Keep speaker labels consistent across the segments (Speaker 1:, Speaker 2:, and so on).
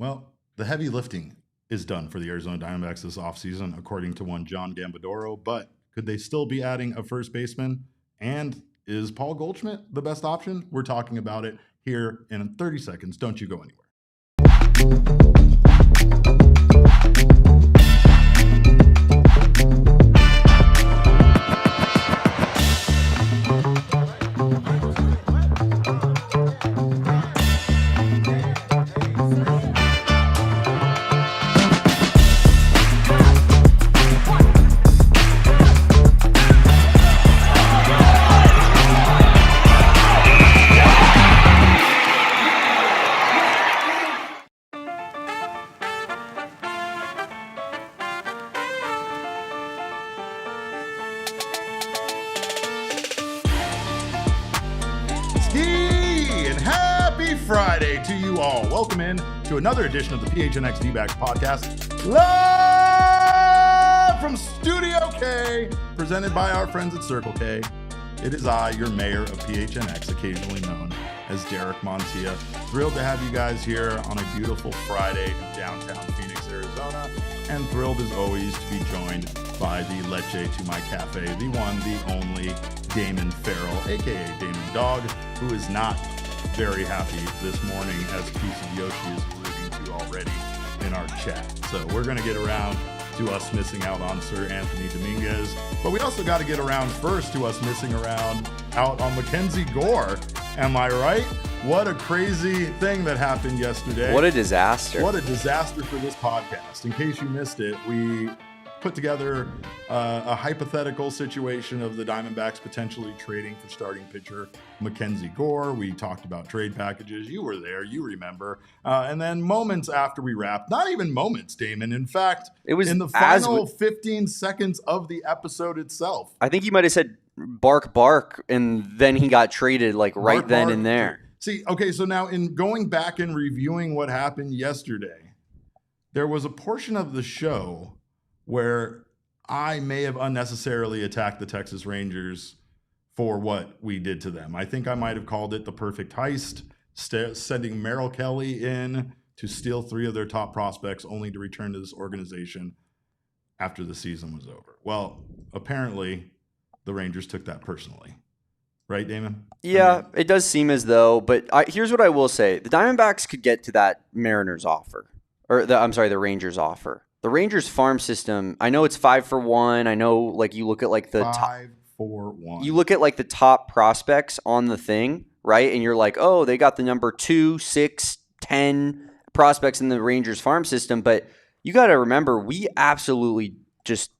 Speaker 1: Well, the heavy lifting is done for the Arizona Diamondbacks this offseason, according to one John Gambadoro. But could they still be adding a first baseman? And is Paul Goldschmidt the best option? We're talking about it here in 30 seconds. Don't you go anywhere. Friday to you all. Welcome in to another edition of the PHNX Dbacks podcast, live from Studio K, presented by our friends at Circle K. It is I, your mayor of PHNX, occasionally known as Derek Montilla. Thrilled to have you guys here on a beautiful Friday in downtown Phoenix, Arizona, and thrilled as always to be joined by the leche to my cafe, the one, the only Damon Farrell, aka Damon Dog, who is not very happy this morning, as a piece of Yoshi is alluding to already in our chat. So we're going to get around to us missing out on Sir Anthony Dominguez, but we also got to get around first to us missing out on MacKenzie Gore. Am I right? What a crazy thing that happened yesterday.
Speaker 2: What a disaster.
Speaker 1: What a disaster for this podcast. In case you missed it, we put together a hypothetical situation of the Diamondbacks potentially trading for starting pitcher MacKenzie Gore. We talked about trade packages. You were there, you remember. And then moments after we wrapped, not even moments, Damon. In fact, it was in the final 15 seconds of the episode itself.
Speaker 2: I think you might have said bark, bark, and then he got traded like right bark, then bark, and there.
Speaker 1: See, okay, so now in going back and reviewing what happened yesterday, there was a portion of the show where I may have unnecessarily attacked the Texas Rangers for what we did to them. I think I might have called it the perfect heist, sending Merrill Kelly in to steal 3 of their top prospects only to return to this organization after the season was over. Well, apparently the Rangers took that personally. Right, Damon?
Speaker 2: Yeah, it does seem as though, but here's what I will say. The Diamondbacks could get to that Mariners offer, or the Rangers offer. The Rangers farm system, I know it's 5-for-1. I know, like, you look at like the
Speaker 1: 5-for-1.
Speaker 2: You look at like the top prospects on the thing, right? And you're like, oh, they got the number 2, 6, 10 prospects in the Rangers farm system. But you got to remember, we absolutely just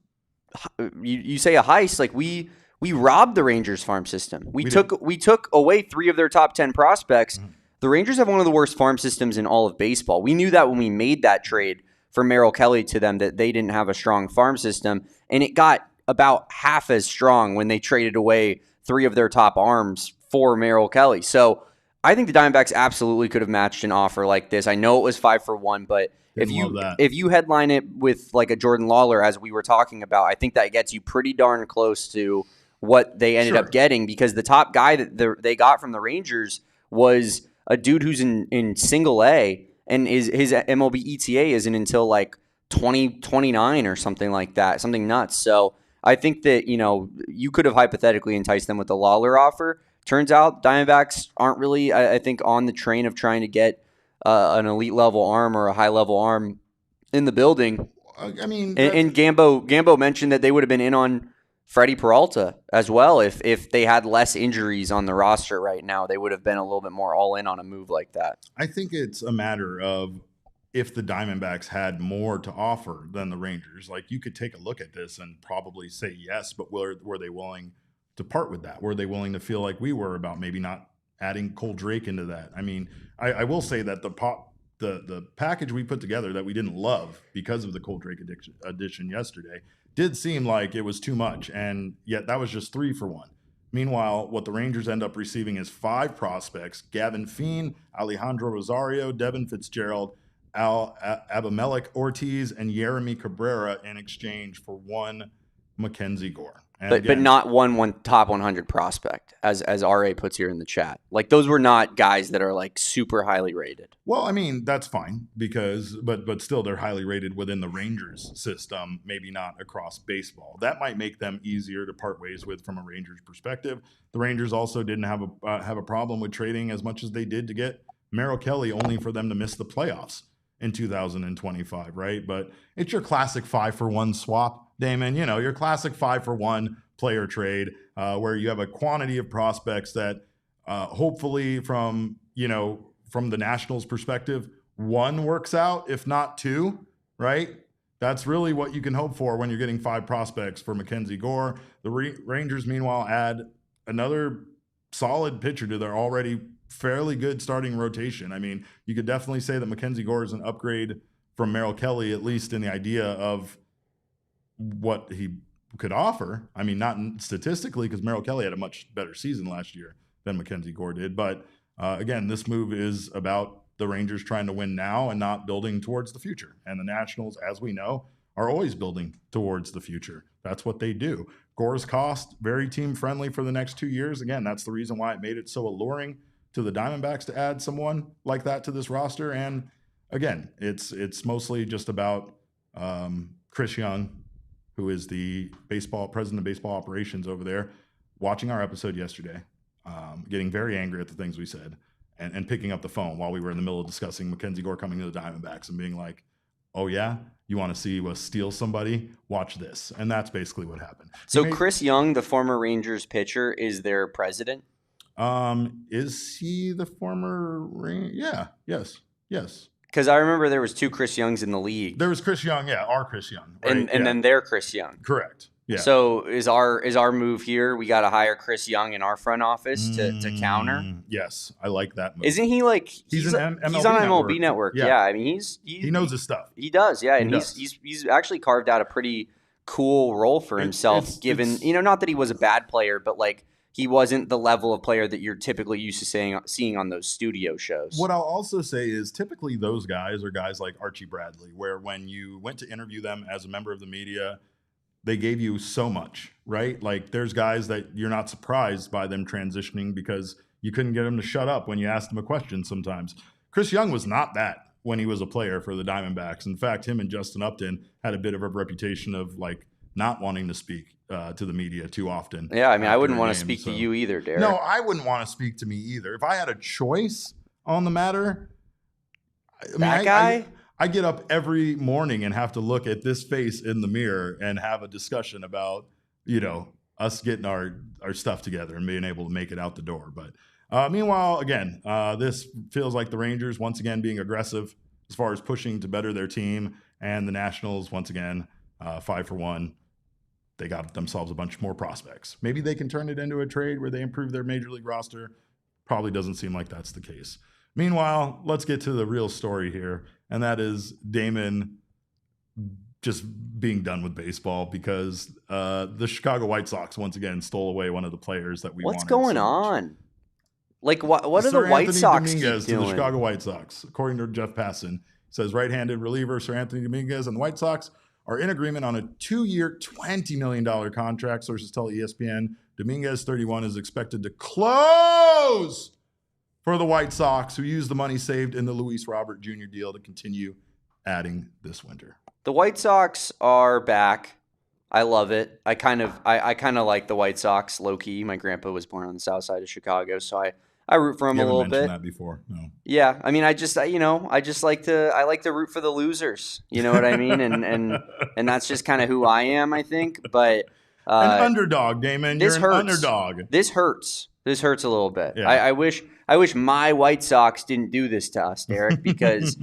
Speaker 2: you say a heist, like we robbed the Rangers farm system. We took away 3 of their top 10 prospects. Mm-hmm. The Rangers have one of the worst farm systems in all of baseball. We knew that when we made that trade for Merrill Kelly to them, that they didn't have a strong farm system, and it got about half as strong when they traded away 3 of their top arms for Merrill Kelly. So I think the Diamondbacks absolutely could have matched an offer like this. I know it was 5-for-1, but if you headline it with like a Jordan Lawler, as we were talking about, I think that gets you pretty darn close to what they ended up getting, because the top guy that they got from the Rangers was a dude who's in single A, and his MLB ETA isn't until like 2029 or something like that, something nuts. So I think that, you could have hypothetically enticed them with the Lawler offer. Turns out Diamondbacks aren't really, I think, on the train of trying to get an elite level arm or a high level arm in the building.
Speaker 1: I mean,
Speaker 2: and Gambo mentioned that they would have been in on Freddie Peralta as well. If they had less injuries on the roster right now, they would have been a little bit more all in on a move like that.
Speaker 1: I think it's a matter of if the Diamondbacks had more to offer than the Rangers. Like, you could take a look at this and probably say yes, but were they willing to part with that? Were they willing to feel like we were about maybe not adding Cole Drake into that? I mean, I will say that the package we put together that we didn't love because of the Cole Drake addition yesterday did seem like it was too much, and yet that was just 3-for-1. Meanwhile, what the Rangers end up receiving is 5 prospects: Gavin Feen, Alejandro Rosario, Devin Fitzgerald, Abimelec Ortiz, and Yeremy Cabrera in exchange for 1 MacKenzie Gore.
Speaker 2: But not one top 100 prospect, as RA puts here in the chat. Like, those were not guys that are like super highly rated.
Speaker 1: Well, I mean, that's fine because, but still, they're highly rated within the Rangers system, maybe not across baseball. That might make them easier to part ways with from a Rangers perspective. The Rangers also didn't have a problem with trading as much as they did to get Merrill Kelly, only for them to miss the playoffs in 2025, right? But it's your classic 5-for-1 swap, Damon. You know, your classic 5-for-1 player trade where you have a quantity of prospects that hopefully from the Nationals' perspective, one works out, if not two, right? That's really what you can hope for when you're getting 5 prospects for MacKenzie Gore. The Rangers, meanwhile, add another solid pitcher to their already fairly good starting rotation. I mean, you could definitely say that MacKenzie Gore is an upgrade from Merrill Kelly, at least in the idea of what he could offer. I mean, not statistically, because Merrill Kelly had a much better season last year than MacKenzie Gore did. But again, this move is about the Rangers trying to win now and not building towards the future. And the Nationals, as we know, are always building towards the future. That's what they do. Gore's cost, very team friendly for the next 2 years. Again, that's the reason why it made it so alluring to the Diamondbacks to add someone like that to this roster. And again, it's mostly just about Chris Young, who is the president of baseball operations over there, watching our episode yesterday, getting very angry at the things we said, and picking up the phone while we were in the middle of discussing MacKenzie Gore coming to the Diamondbacks and being like, oh yeah, you want to see us steal somebody? Watch this. And that's basically what happened.
Speaker 2: So Chris Young, the former Rangers pitcher, is their president?
Speaker 1: Is he the former Yeah, yes.
Speaker 2: Because I remember there was 2 Chris Youngs in the league.
Speaker 1: There was Chris Young, our Chris Young. Right?
Speaker 2: And then their Chris Young.
Speaker 1: Correct. Yeah.
Speaker 2: So is our move here? We got to hire Chris Young in our front office to counter.
Speaker 1: Yes, I like that move.
Speaker 2: Isn't he like
Speaker 1: he's on
Speaker 2: MLB Network? Yeah. I mean
Speaker 1: he knows his stuff.
Speaker 2: He does, yeah, and he's actually carved out a pretty cool role for himself. Given not that he was a bad player, but like he wasn't the level of player that you're typically used to seeing on those studio shows.
Speaker 1: What I'll also say is typically those guys are guys like Archie Bradley, where when you went to interview them as a member of the media, they gave you so much, right? Like there's guys that you're not surprised by them transitioning because you couldn't get them to shut up when you asked them a question sometimes. Chris Young was not that when he was a player for the Diamondbacks. In fact, him and Justin Upton had a bit of a reputation of like not wanting to speak to the media too often.
Speaker 2: Yeah, I mean, I wouldn't want to speak to you either, Derek.
Speaker 1: No, I wouldn't want to speak to me either. If I had a choice on the matter, I get up every morning and have to look at this face in the mirror and have a discussion about, us getting our stuff together and being able to make it out the door. But meanwhile, again, this feels like the Rangers once again being aggressive as far as pushing to better their team, and the Nationals once again 5-for-1. They got themselves a bunch more prospects. Maybe they can turn it into a trade where they improve their major league roster. Probably doesn't seem like that's the case. Meanwhile, let's get to the real story here, and that is Damon just being done with baseball because the Chicago White Sox once again stole away one of the players that we wanted.
Speaker 2: What's going on? Like, what are the White Sox
Speaker 1: Dominguez
Speaker 2: doing?
Speaker 1: To the Chicago White Sox, according to Jeff Passan, says right-handed reliever Sir Anthony Dominguez and the White Sox are in agreement on a 2-year, $20 million contract. Sources tell ESPN Dominguez, 31, is expected to close for the White Sox, who used the money saved in the Luis Robert Jr. deal to continue adding this winter.
Speaker 2: The White Sox are back. I love it. I kind of like the White Sox low key. My grandpa was born on the south side of Chicago, so I root for him a little bit.
Speaker 1: Mentioned that before. No.
Speaker 2: Yeah, I mean, I like to root for the losers. You know what I mean? And that's just kind of who I am, I think. But
Speaker 1: an underdog, Damon. You're an underdog.
Speaker 2: This hurts. This hurts a little bit.
Speaker 1: Yeah.
Speaker 2: I wish my White Sox didn't do this to us, Derek, because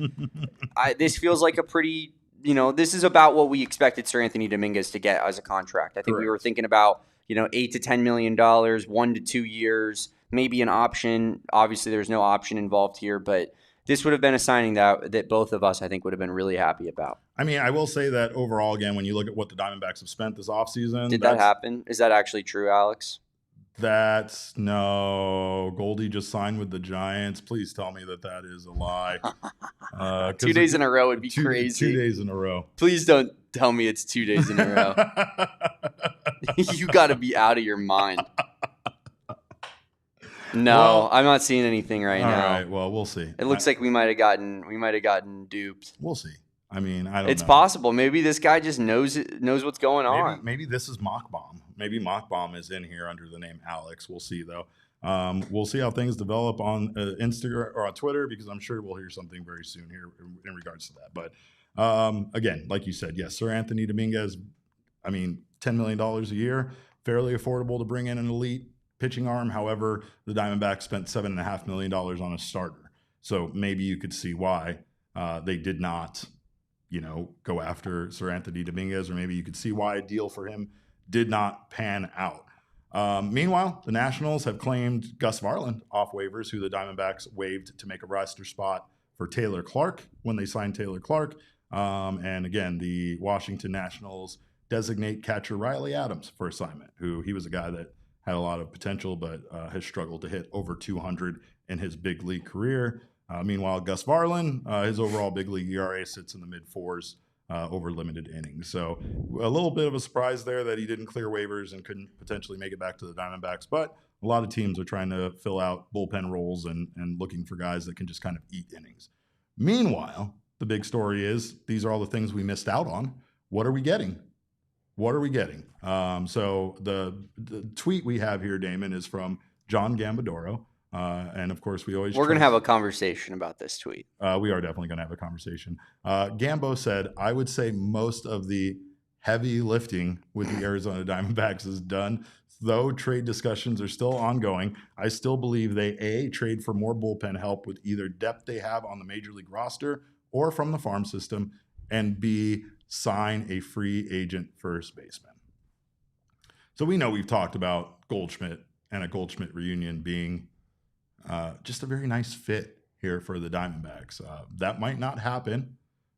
Speaker 2: this feels like a pretty, this is about what we expected Sir Anthony Dominguez to get as a contract. I think we were thinking about, $8 to $10 million, 1 to 2 years, maybe an option. Obviously, there's no option involved here, but this would have been a signing that both of us, I think, would have been really happy about.
Speaker 1: I mean, I will say that overall, again, when you look at what the Diamondbacks have spent this offseason.
Speaker 2: Did that happen? Is that actually true, Alex?
Speaker 1: No. Goldie just signed with the Giants. Please tell me that is a lie.
Speaker 2: 2 days in a row would be crazy.
Speaker 1: 2 days in a row.
Speaker 2: Please don't tell me it's 2 days in a row. You got to be out of your mind. No,
Speaker 1: Well,
Speaker 2: I'm not seeing anything right now.
Speaker 1: All right, well, we'll see.
Speaker 2: It looks like we might have gotten duped.
Speaker 1: We'll see. I mean, I don't know.
Speaker 2: It's possible. Maybe this guy just knows what's going on.
Speaker 1: Maybe this is Mock Bomb. Maybe Mock Bomb is in here under the name Alex. We'll see, though. We'll see how things develop on Instagram or on Twitter, because I'm sure we'll hear something very soon here in regards to that. But again, like you said, yes, Sir Anthony Dominguez, I mean, $10 million a year, fairly affordable to bring in an elite pitching arm. However, the Diamondbacks spent $7.5 million on a starter. So maybe you could see why they did not, go after Sir Anthony Dominguez, or maybe you could see why a deal for him did not pan out. Meanwhile, the Nationals have claimed Gus Varland off waivers, who the Diamondbacks waived to make a roster spot for Taylor Clark when they signed Taylor Clark. And again, the Washington Nationals designate catcher Riley Adams for assignment, who he was a guy that had a lot of potential, but has struggled to hit over 200 in his big league career. Meanwhile, Gus Varland, his overall big league ERA sits in the mid-4s over limited innings. So a little bit of a surprise there that he didn't clear waivers and couldn't potentially make it back to the Diamondbacks. But a lot of teams are trying to fill out bullpen roles and looking for guys that can just kind of eat innings. Meanwhile, the big story is these are all the things we missed out on. What are we getting? What are we getting? So the tweet we have here, Damon, is from John Gambadoro. And of course, we're going
Speaker 2: to have a conversation about this tweet.
Speaker 1: We are definitely going to have a conversation. Gambo said, I would say most of the heavy lifting with the Arizona Diamondbacks is done. Though trade discussions are still ongoing, I still believe they A, trade for more bullpen help with either depth they have on the major league roster or from the farm system, and B, sign a free agent first baseman. So we know we've talked about Goldschmidt and a Goldschmidt reunion being just a very nice fit here for the Diamondbacks. That might not happen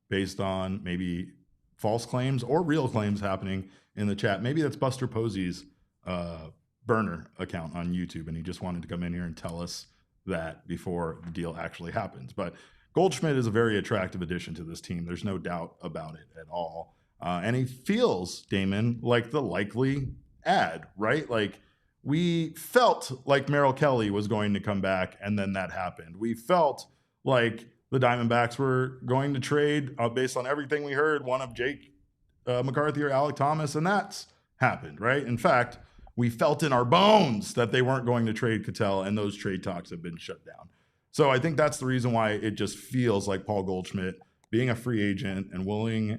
Speaker 1: based on maybe false claims or real claims happening in the chat. Maybe that's Buster Posey's burner account on YouTube, and he just wanted to come in here and tell us that before the deal actually happens. But Goldschmidt is a very attractive addition to this team. There's no doubt about it at all. And he feels, Damon, like the likely ad, right? Like, we felt like Merrill Kelly was going to come back, and then that happened. We felt like the Diamondbacks were going to trade, based on everything we heard, one of Jake McCarthy or Alec Thomas, and that's happened, right? In fact, we felt in our bones that they weren't going to trade Ketel, and those trade talks have been shut down. So I think that's the reason why it just feels like Paul Goldschmidt, being a free agent and willing,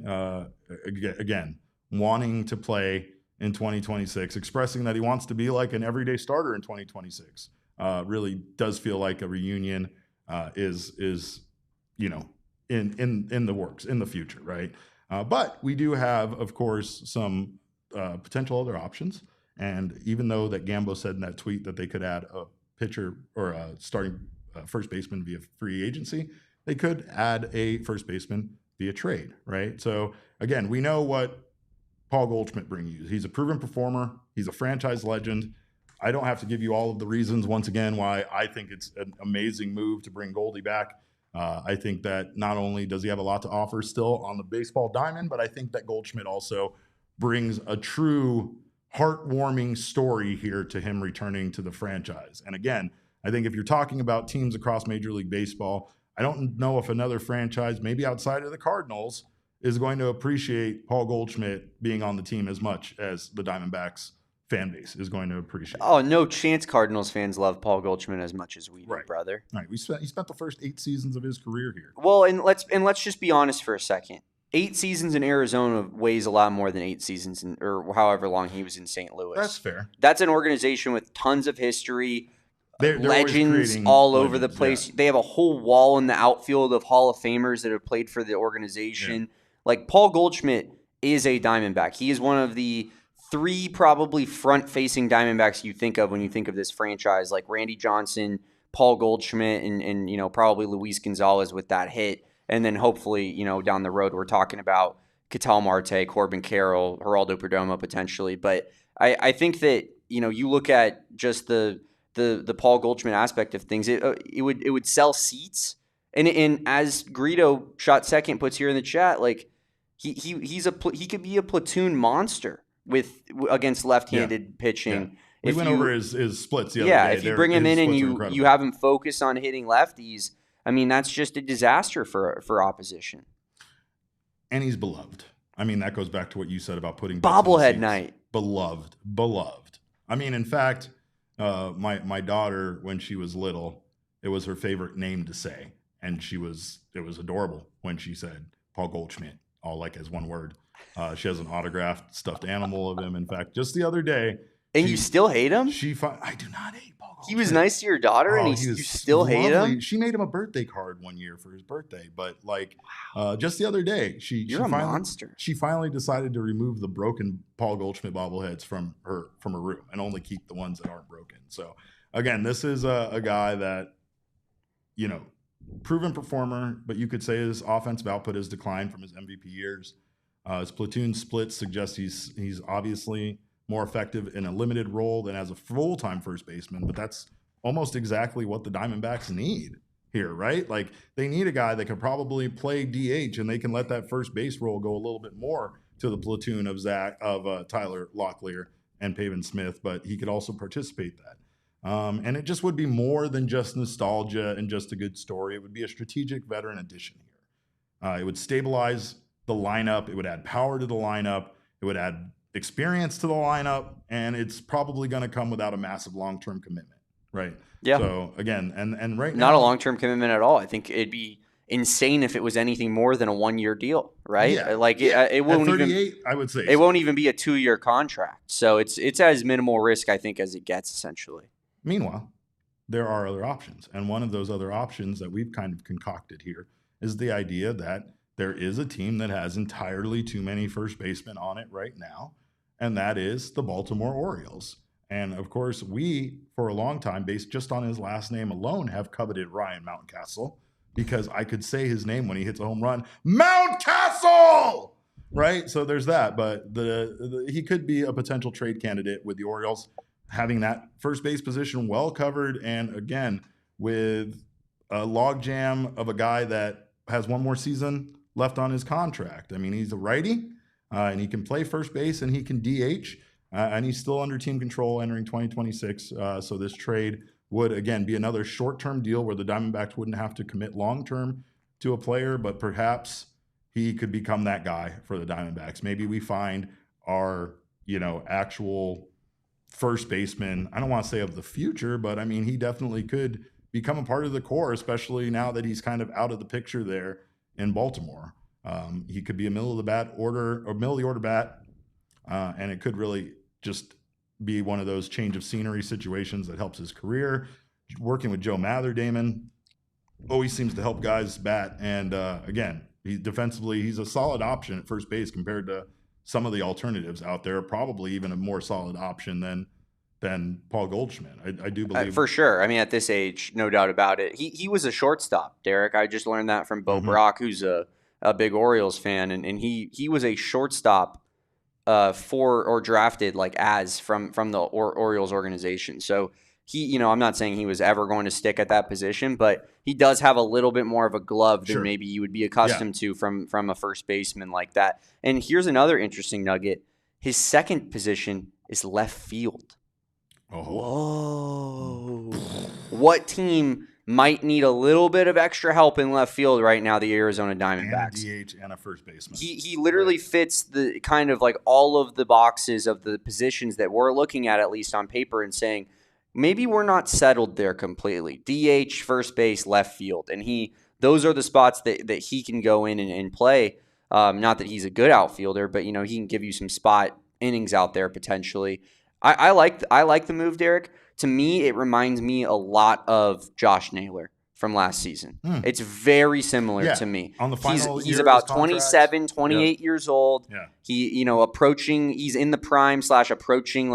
Speaker 1: again, wanting to play in 2026, expressing that he wants to be like an everyday starter in 2026, really does feel like a reunion is in the works in the future, right? But we do have, of course, some potential other options. And even though that Gambo said in that tweet that they could add a pitcher or a starting first baseman via free agency, they could add a first baseman via trade, right? So again, we know what Paul Goldschmidt brings you. He's a proven performer. He's a franchise legend. I don't have to give you all of the reasons, once again, why I think it's an amazing move to bring Goldie back. I think that not only does he have a lot to offer still on the baseball diamond, but I think that Goldschmidt also brings a true heartwarming story here to him returning to the franchise. And again, I think if you're talking about teams across Major League Baseball, I don't know if another franchise, maybe outside of the Cardinals, is going to appreciate Paul Goldschmidt being on the team as much as the Diamondbacks fan base is going to appreciate.
Speaker 2: Oh, no chance Cardinals fans love Paul Goldschmidt as much as we do, brother.
Speaker 1: Right. He spent the first 8 seasons of his career here.
Speaker 2: Well, and let's just be honest for a second. 8 seasons in Arizona weighs a lot more than 8 seasons or however long he was in St. Louis.
Speaker 1: That's fair.
Speaker 2: That's an organization with tons of history,
Speaker 1: they're
Speaker 2: legends all over the place. Yeah. They have a whole wall in the outfield of Hall of Famers that have played for the organization. Yeah. Like, Paul Goldschmidt is a Diamondback. He is one of the 3 probably front-facing Diamondbacks you think of when you think of this franchise, like Randy Johnson, Paul Goldschmidt, and probably Luis Gonzalez with that hit. And then hopefully, down the road, we're talking about Ketel Marte, Corbin Carroll, Geraldo Perdomo potentially. But I think that, you look at just the Paul Goldschmidt aspect of things, it would sell seats. And as Greedo shot second puts here in the chat, like he could be a platoon monster, against left-handed pitching.
Speaker 1: We went over his splits the other day.
Speaker 2: If you bring him in and you have him focus on hitting lefties, I mean, that's just a disaster for opposition. And
Speaker 1: he's beloved. I mean, that goes back to what you said about putting
Speaker 2: bobblehead night.
Speaker 1: Beloved. I mean, in fact, my daughter, when she was little, it was her favorite name to say, and it was adorable when she said Paul Goldschmidt, all like as one word. She has an autographed stuffed animal of him. In fact, just the other day.
Speaker 2: And you still hate him?
Speaker 1: I do not hate Paul Goldschmidt.
Speaker 2: He was nice to your daughter, and you still hate him?
Speaker 1: She made him a birthday card one year for his birthday. But, just the other day,
Speaker 2: You're a monster.
Speaker 1: She finally decided to remove the broken Paul Goldschmidt bobbleheads from her room and only keep the ones that aren't broken. So, again, this is a guy that, proven performer, but you could say his offensive output has declined from his MVP years. His platoon splits suggest he's obviously more effective in a limited role than as a full-time first baseman, but that's almost exactly what the Diamondbacks need here, right? Like, they need a guy that could probably play DH, and they can let that first base role go a little bit more to the platoon of Tyler Locklear and Pavin Smith, but he could also participate that. And it just would be more than just nostalgia and just a good story. It would be a strategic veteran addition here. It would stabilize the lineup. It would add power to the lineup. It would add experience to the lineup, and it's probably going to come without a massive long-term commitment, right?
Speaker 2: Yeah.
Speaker 1: So again, and right now,
Speaker 2: not a long-term commitment at all. I think it'd be insane if it was anything more than a 1-year deal, right?
Speaker 1: Yeah.
Speaker 2: It won't
Speaker 1: at 38,
Speaker 2: even.
Speaker 1: I would say
Speaker 2: it won't even be a 2-year contract. So it's as minimal risk, I think, as it gets, essentially.
Speaker 1: Meanwhile, there are other options, and one of those other options that we've kind of concocted here is the idea that there is a team that has entirely too many first basemen on it right now, and that is the Baltimore Orioles. And of course, we, for a long time, based just on his last name alone, have coveted Ryan Mountcastle, because I could say his name when he hits a home run, Mountcastle, right? So there's that, but he could be a potential trade candidate with the Orioles, having that first base position well covered, and again, with a logjam of a guy that has one more season left on his contract. I mean, he's a righty, and he can play first base, and he can DH, and he's still under team control entering 2026. So this trade would, again, be another short-term deal where the Diamondbacks wouldn't have to commit long-term to a player, but perhaps he could become that guy for the Diamondbacks. Maybe we find our, actual first baseman, I don't want to say of the future, but I mean, he definitely could become a part of the core, especially now that he's kind of out of the picture there in Baltimore. He could be a middle of the order bat, and it could really just be one of those change of scenery situations that helps his career. Working with Joe Mather, Damon always seems to help guys bat, and again, defensively, he's a solid option at first base compared to some of the alternatives out there. Probably even a more solid option than Paul Goldschmidt. I do believe.
Speaker 2: For sure. I mean, at this age, no doubt about it. He was a shortstop, Derek. I just learned that from Bo Brock, who's a big Orioles fan, and he was a shortstop drafted from the Orioles organization. So he, I'm not saying he was ever going to stick at that position, but he does have a little bit more of a glove than maybe you would be accustomed to from a first baseman like that. And here's another interesting nugget. His second position is left field.
Speaker 1: Oh.
Speaker 2: Whoa. What team might need a little bit of extra help in left field right now? The Arizona Diamondbacks.
Speaker 1: And a DH and a first baseman.
Speaker 2: He literally fits the kind of all of the boxes of the positions that we're looking at least on paper, and saying, maybe we're not settled there completely. DH, first base, left field. And those are the spots that he can go in and play. Not that he's a good outfielder, but he can give you some spot innings out there potentially. I like the move, Derek. To me, it reminds me a lot of Josh Naylor from last season. It's very similar to me.
Speaker 1: On the final
Speaker 2: he's about 27, 28 years old.
Speaker 1: Yeah.
Speaker 2: He's in the prime / approaching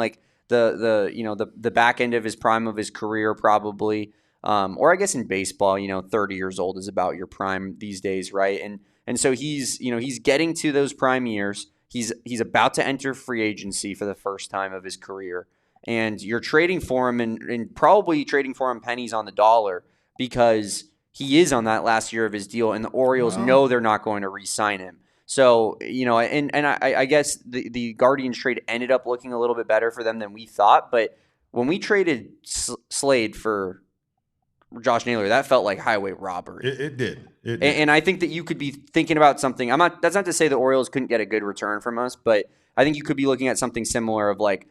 Speaker 2: the back end of his prime of his career probably. Or I guess in baseball, 30 years old is about your prime these days, right? And so he's getting to those prime years. He's about to enter free agency for the first time of his career. And you're trading for him and probably trading for him pennies on the dollar, because he is on that last year of his deal, and the Orioles know they're not going to re-sign him. So, I guess the Guardians trade ended up looking a little bit better for them than we thought. But when we traded Slade for Josh Naylor, that felt like highway robbery.
Speaker 1: It did.
Speaker 2: And I think that you could be thinking about something. That's not to say the Orioles couldn't get a good return from us, but I think you could be looking at something similar of like,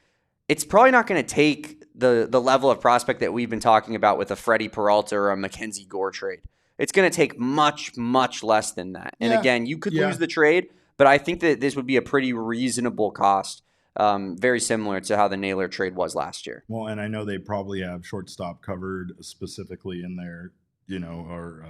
Speaker 2: it's probably not going to take the level of prospect that we've been talking about with a Freddie Peralta or a MacKenzie Gore trade. It's going to take much, much less than that. And again, you could lose the trade, but I think that this would be a pretty reasonable cost, very similar to how the Naylor trade was last year.
Speaker 1: Well, and I know they probably have shortstop covered specifically in their, or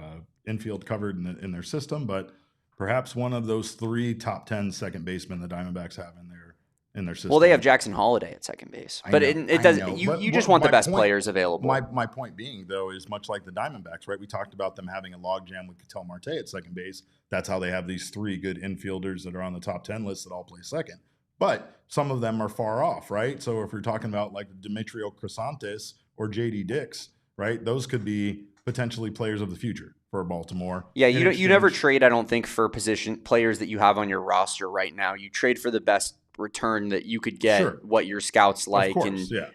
Speaker 1: infield covered in their system, but perhaps one of those 3 top 10 second basemen the Diamondbacks have in their system.
Speaker 2: Well, they have Jackson Holiday at second base, but it doesn't. You just want the best players available.
Speaker 1: My point being, though, is much like the Diamondbacks, right? We talked about them having a logjam with Ketel Marte at second base. That's how they have these 3 good infielders that are on the top 10 list that all play second. But some of them are far off, right? So if you're talking about like Demetrio Crisantes or J.D. Dix, right? Those could be potentially players of the future for Baltimore.
Speaker 2: Yeah, you never trade, I don't think, for position players that you have on your roster right now. You trade for the best return that you could get, what your scouts like,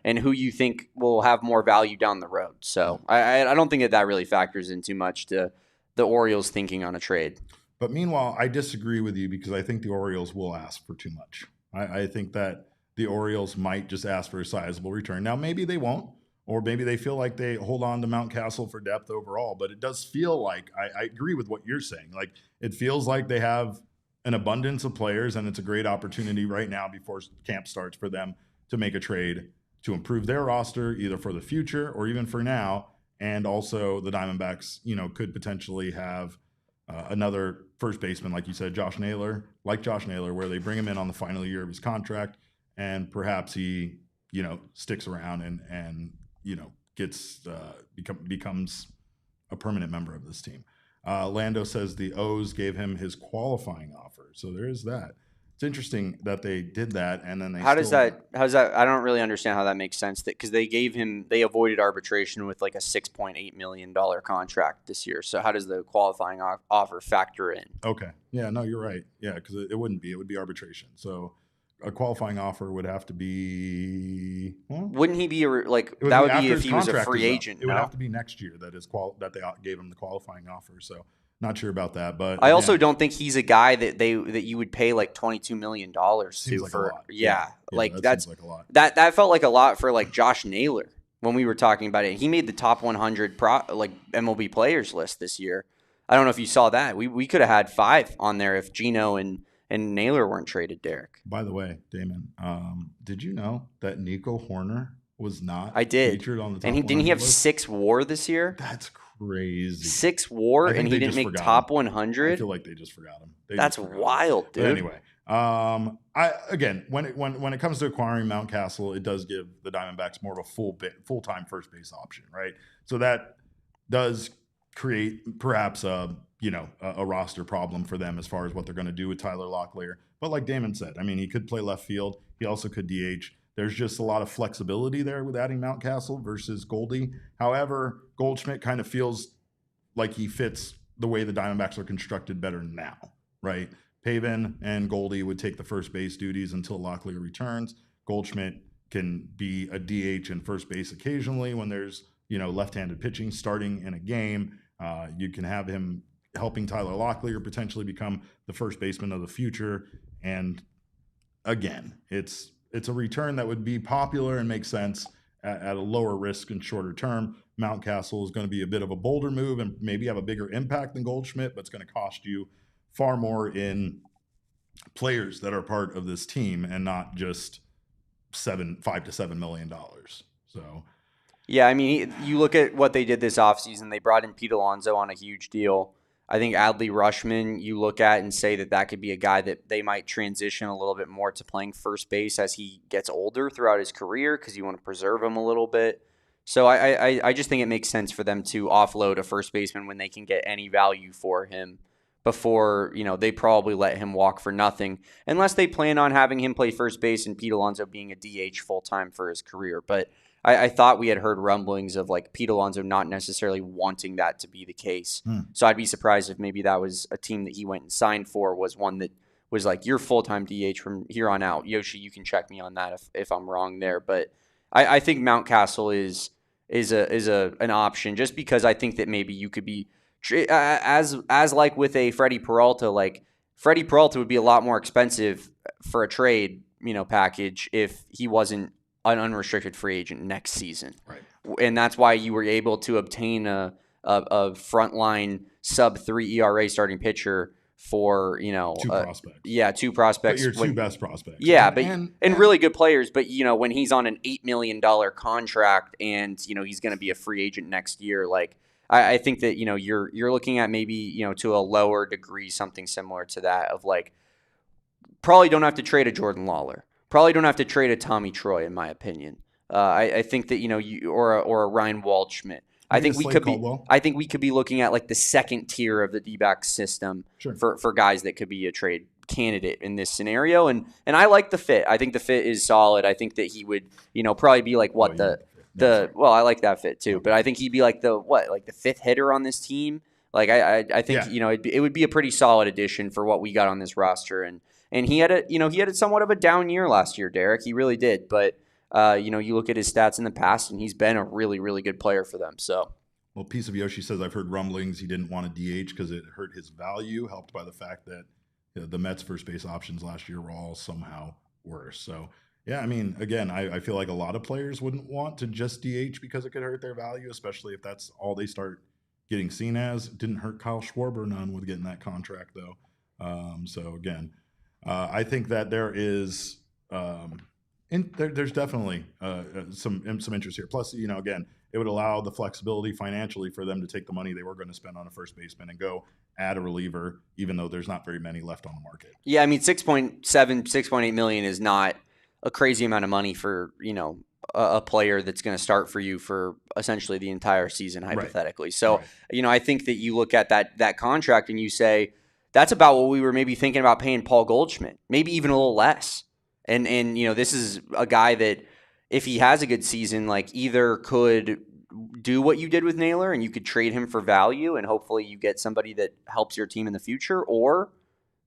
Speaker 2: and who you think will have more value down the road. So I don't think that really factors in too much to the Orioles thinking on a trade.
Speaker 1: But meanwhile, I disagree with you because I think the Orioles will ask for too much. I think that the Orioles might just ask for a sizable return. Now, maybe they won't, or maybe they feel like they hold on to Mountcastle for depth overall, but it does feel like, I agree with what you're saying. Like, it feels like they have an abundance of players, and it's a great opportunity right now before camp starts for them to make a trade to improve their roster, either for the future or even for now. And also the Diamondbacks, could potentially have another first baseman, like you said, Josh Naylor, where they bring him in on the final year of his contract, and perhaps he, sticks around and becomes a permanent member of this team. Lando says the O's gave him his qualifying offer. So there is that. It's interesting that they did that, and then how's that?
Speaker 2: I don't really understand how that makes sense. Because they avoided arbitration with like a $6.8 million contract this year. So how does the qualifying offer factor in?
Speaker 1: Okay. Yeah, no, you're right. Yeah, because it wouldn't be. It would be arbitration. So a qualifying offer would have to be.
Speaker 2: Wouldn't he be that would be if he was a free agent?
Speaker 1: It would have to be next year that they gave him the qualifying offer. So not sure about that, but
Speaker 2: I also don't think he's a guy that you would pay like $22 million to
Speaker 1: like
Speaker 2: for.
Speaker 1: A lot.
Speaker 2: Yeah, like
Speaker 1: that
Speaker 2: seems
Speaker 1: like a lot.
Speaker 2: That felt like a lot for like Josh Naylor when we were talking about it. He made the top 100 MLB players list this year. I don't know if you saw that. We could have had 5 on there if Gino and Naylor weren't traded, Derek.
Speaker 1: By the way, Damon, did you know that Nico Horner was not
Speaker 2: featured on the top 100
Speaker 1: and
Speaker 2: didn't he have
Speaker 1: list?
Speaker 2: 6 WAR this year?
Speaker 1: That's crazy.
Speaker 2: 6 WAR and he didn't make top 100?
Speaker 1: I feel like they just forgot him.
Speaker 2: That's wild, dude.
Speaker 1: But anyway, when it comes to acquiring Mountcastle, it does give the Diamondbacks more of a full-time first base option, right? So that does create perhaps a roster problem for them as far as what they're going to do with Tyler Locklear. But like Damon said, I mean, he could play left field. He also could DH. There's just a lot of flexibility there with adding Mountcastle versus Goldie. However, Goldschmidt kind of feels like he fits the way the Diamondbacks are constructed better now, right? Pavin and Goldie would take the first base duties until Locklear returns. Goldschmidt can be a DH and first base occasionally when there's, left-handed pitching starting in a game. You can have him helping Tyler Locklear potentially become the first baseman of the future. And again, it's a return that would be popular and make sense at a lower risk and shorter term. Mountcastle is going to be a bit of a bolder move and maybe have a bigger impact than Goldschmidt, but it's going to cost you far more in players that are part of this team and not just $5 to $7 million. So,
Speaker 2: yeah, I mean, you look at what they did this offseason. They brought in Pete Alonso on a huge deal. I think Adley Rutschman, you look at and say that could be a guy that they might transition a little bit more to playing first base as he gets older throughout his career because you want to preserve him a little bit. So I just think it makes sense for them to offload a first baseman when they can get any value for him before, they probably let him walk for nothing unless they plan on having him play first base and Pete Alonso being a DH full-time for his career. But I thought we had heard rumblings of like Pete Alonso not necessarily wanting that to be the case. So I'd be surprised if maybe that was a team that he went and signed for was one that was like, you're full-time DH from here on out. Yoshi, you can check me on that if I'm wrong there. But I think Mountcastle is an option just because I think that maybe you could be as like with a Freddie Peralta, like Freddie Peralta would be a lot more expensive for a trade, package if he wasn't an unrestricted free agent next season.
Speaker 1: Right.
Speaker 2: And that's why you were able to obtain a frontline sub-3 ERA starting pitcher for,
Speaker 1: two prospects.
Speaker 2: Yeah, two prospects.
Speaker 1: But your two best prospects.
Speaker 2: Yeah, and really good players. But, when he's on an $8 million contract and, he's going to be a free agent next year, like, I think that, you're looking at maybe, to a lower degree, something similar to that of like, probably don't have to trade a Jordan Lawler. Probably don't have to trade a Tommy Troy, in my opinion. I think that, or a Ryan Waldschmidt. I think we could be looking at like the second tier of the Dbacks system for guys that could be a trade candidate in this scenario. And I like the fit. I think the fit is solid. I think that he would, probably be like well, I like that fit too, but I think he'd be like the fifth hitter on this team. Like I think, it would be a pretty solid addition for what we got on this roster. And he had a somewhat of a down year last year, Derek. He really did. But you look at his stats in the past, and he's been a really, really good player for them. So,
Speaker 1: well, Piece of Yoshi says, I've heard rumblings he didn't want a DH because it hurt his value, helped by the fact that the Mets' first base options last year were all somehow worse. So, yeah, I mean, again, I feel like a lot of players wouldn't want to just DH because it could hurt their value, especially if that's all they start getting seen as. It didn't hurt Kyle Schwarber none with getting that contract, though. So, again, I think that there is there's definitely some interest here. Plus, again, it would allow the flexibility financially for them to take the money they were going to spend on a first baseman and go add a reliever, even though there's not very many left on the market. Yeah,
Speaker 2: I mean, 6.8 million is not a crazy amount of money for a player that's going to start for you for essentially the entire season, hypothetically. Right. So, I think that you look at that contract and you say, that's about what we were maybe thinking about paying Paul Goldschmidt, maybe even a little less. And this is a guy that if he has a good season, like either could do what you did with Naylor and you could trade him for value and hopefully you get somebody that helps your team in the future, or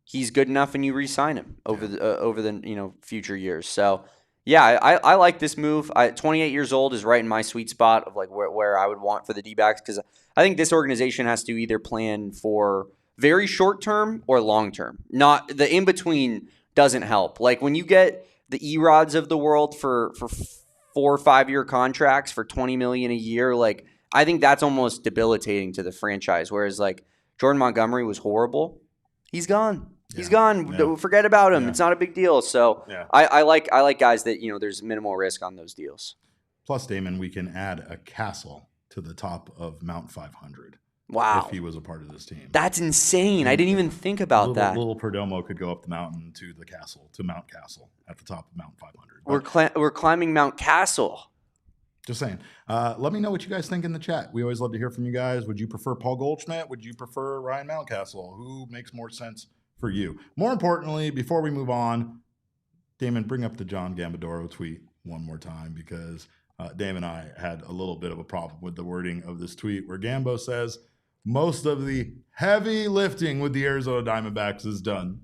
Speaker 2: he's good enough and you re-sign him over the future years. So yeah, I like this move. 28 years old is right in my sweet spot of like where I would want for the D-backs, because I think this organization has to either plan for very short term or long term. Not the in between doesn't help. Like when you get the Erods of the world for 4 or 5 year contracts for $20 million a year, like I think that's almost debilitating to the franchise. Whereas like Jordan Montgomery was horrible. He's gone. He's gone. Yeah. Forget about him. Yeah. It's not a big deal. So I like guys that there's minimal risk on those deals.
Speaker 1: Plus, Damon, we can add a castle to the top of Mount 500.
Speaker 2: Wow.
Speaker 1: If he was a part of this team.
Speaker 2: That's insane. I didn't even think about that.
Speaker 1: Little Perdomo could go up the mountain to the castle, to Mountcastle at the top of Mount 500.
Speaker 2: We're climbing Mountcastle.
Speaker 1: Just saying. Let me know what you guys think in the chat. We always love to hear from you guys. Would you prefer Paul Goldschmidt? Would you prefer Ryan Mountcastle? Who makes more sense for you? More importantly, before we move on, Damon, bring up the John Gambadoro tweet one more time, because Damon and I had a little bit of a problem with the wording of this tweet where Gambo says, most of the heavy lifting with the Arizona Diamondbacks is done.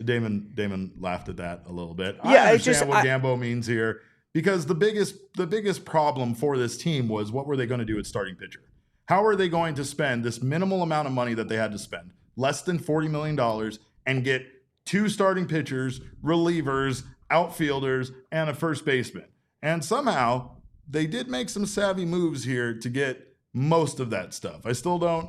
Speaker 1: Damon laughed at that a little bit.
Speaker 2: Yeah,
Speaker 1: I understand what Gambo means here, because the biggest problem for this team was, what were they going to do at starting pitcher? How are they going to spend this minimal amount of money that they had to spend, less than $40 million, and get 2 starting pitchers, relievers, outfielders, and a first baseman? And somehow they did make some savvy moves here to get most of that stuff. I still don't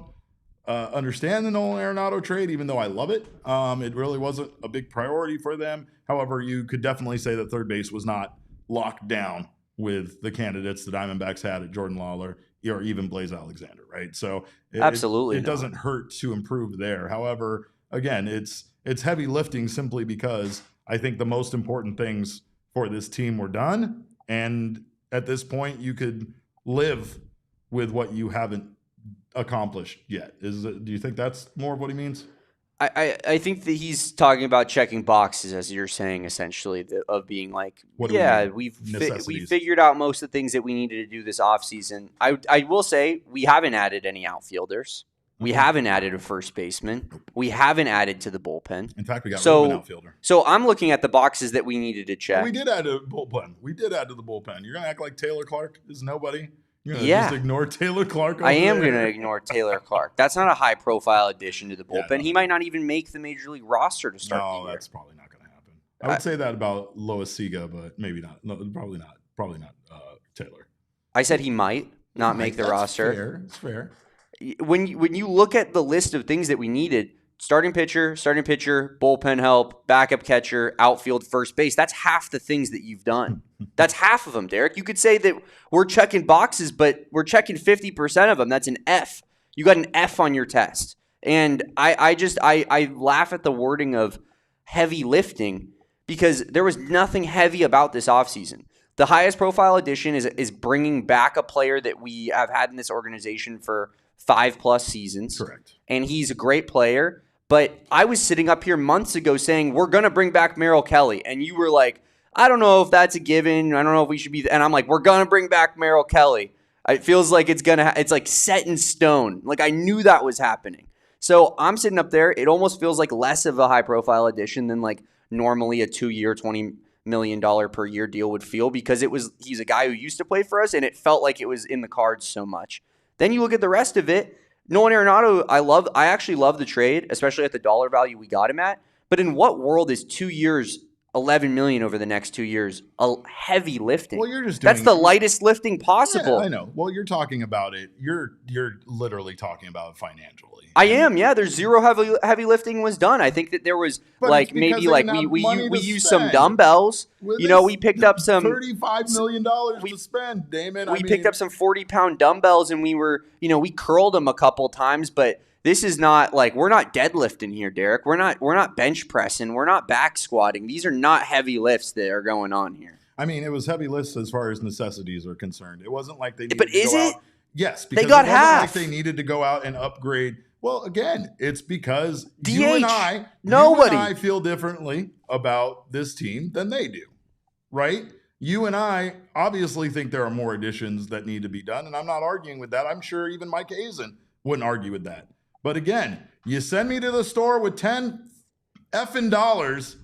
Speaker 1: understand the Nolan Arenado trade, even though I love it. It really wasn't a big priority for them. However, you could definitely say that third base was not locked down with the candidates the Diamondbacks had at Jordan Lawler or even Blaze Alexander, right? So
Speaker 2: absolutely,
Speaker 1: it doesn't hurt to improve there. However, again, it's heavy lifting simply because I think the most important things for this team were done. And at this point, you could live with what you haven't accomplished yet. Do you think that's more of what he means?
Speaker 2: I think that he's talking about checking boxes, as you're saying, essentially, of being like, we figured out most of the things that we needed to do this offseason. I will say we haven't added any outfielders. We haven't added a first baseman. We haven't added to the bullpen.
Speaker 1: In fact, we got rid of an outfielder.
Speaker 2: So I'm looking at the boxes that we needed to check.
Speaker 1: Well, we did add a bullpen. We did add to the bullpen. You're going to act like Taylor Clark is nobody? You're going to just ignore Taylor Clark?
Speaker 2: I am going to ignore Taylor Clark. That's not a high-profile addition to the bullpen. Yeah, no. He might not even make the Major League roster to start the year.
Speaker 1: No, that's probably not going to happen. I would say that about Lois Siga, but maybe not. No, probably not. Probably not Taylor.
Speaker 2: I said he might not make the roster.
Speaker 1: Fair. It's fair.
Speaker 2: When you look at the list of things that we needed, starting pitcher, bullpen help, backup catcher, outfield, first base, that's half the things that you've done. That's half of them, Derek. You could say that we're checking boxes, but we're checking 50% of them. That's an F. You got an F on your test. And I laugh at the wording of heavy lifting because there was nothing heavy about this offseason. The highest profile addition is bringing back a player that we have had in this organization for 5+ seasons.
Speaker 1: Correct.
Speaker 2: And he's a great player. But I was sitting up here months ago saying, we're going to bring back Merrill Kelly. And you were like, I don't know if that's a given. I don't know if we should be. And I'm like, we're going to bring back Merrill Kelly. It feels like it's like set in stone. Like I knew that was happening. So I'm sitting up there. It almost feels like less of a high profile addition than like normally a 2-year, $20 million per year deal would feel because he's a guy who used to play for us and it felt like it was in the cards so much. Then you look at the rest of it. Nolan Arenado, I actually love the trade, especially at the dollar value we got him at. But in what world is 2 years, $11 million over the next 2 years a heavy lifting?
Speaker 1: Well, you're just
Speaker 2: that's the lightest lifting possible.
Speaker 1: Yeah, I know. Well, you're talking about it. You're literally talking about it financially.
Speaker 2: I am. Yeah, there's zero heavy lifting was done. I think that there was we used some dumbbells. We picked up some
Speaker 1: $35 million to spend, Damon.
Speaker 2: We picked up some 40-pound dumbbells and we curled them a couple times, but this is not like we're not deadlifting here, Derek. We're not bench pressing. We're not back squatting. These are not heavy lifts that are going on here.
Speaker 1: I mean, it was heavy lifts as far as necessities are concerned. It wasn't like they needed
Speaker 2: to go
Speaker 1: out. Yes,
Speaker 2: because they got
Speaker 1: it wasn't
Speaker 2: half.
Speaker 1: like they needed to go out and upgrade. Well, again, it's because
Speaker 2: DH.
Speaker 1: you and I feel differently about this team than they do, right? You and I obviously think there are more additions that need to be done, and I'm not arguing with that. I'm sure even Mike Hazen wouldn't argue with that. But again, you send me to the store with $10 effing dollars,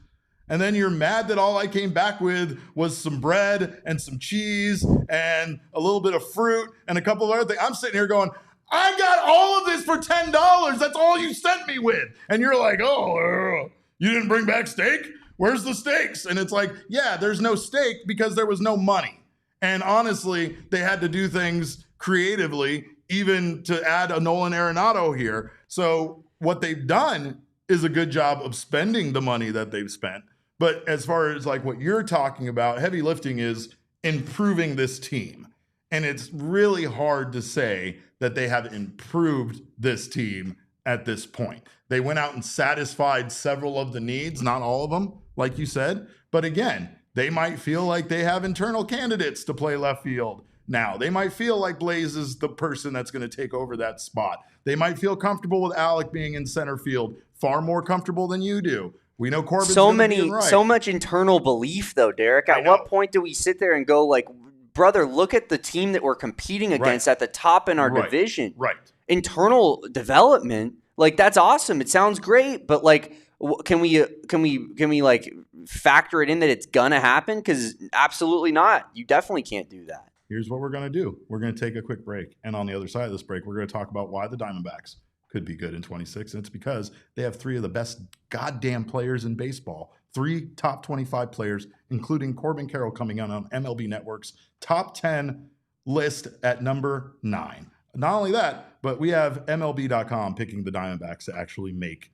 Speaker 1: and then you're mad that all I came back with was some bread and some cheese and a little bit of fruit and a couple of other things. I'm sitting here going, I got all of this for $10. That's all you sent me with. And you're like, you didn't bring back steak? Where's the steaks? And it's like, yeah, there's no steak because there was no money. And honestly, they had to do things creatively, even to add a Nolan Arenado here. So what they've done is a good job of spending the money that they've spent. But as far as like what you're talking about, heavy lifting is improving this team. And it's really hard to say that they have improved this team at this point. They went out and satisfied several of the needs, not all of them, like you said. But again, they might feel like they have internal candidates to play left field now. They might feel like Blaze is the person that's going to take over that spot. They might feel comfortable with Alec being in center field, far more comfortable than you do. We know Corbin's
Speaker 2: so much internal belief, though, Derek. At what point do we sit there and go like, brother, look at the team that we're competing against at the top in our division.
Speaker 1: Right.
Speaker 2: Internal development, like that's awesome. It sounds great, but like, can we like factor it in that it's gonna happen? Because absolutely not. You definitely can't do that.
Speaker 1: Here's what we're gonna do. We're gonna take a quick break, and on the other side of this break, we're gonna talk about why the Diamondbacks could be good in 26, and it's because they have 3 of the best goddamn players in baseball. 3 top 25 players, including Corbin Carroll coming out on MLB Network's top 10 list at number 9. Not only that, but we have MLB.com picking the Diamondbacks to actually make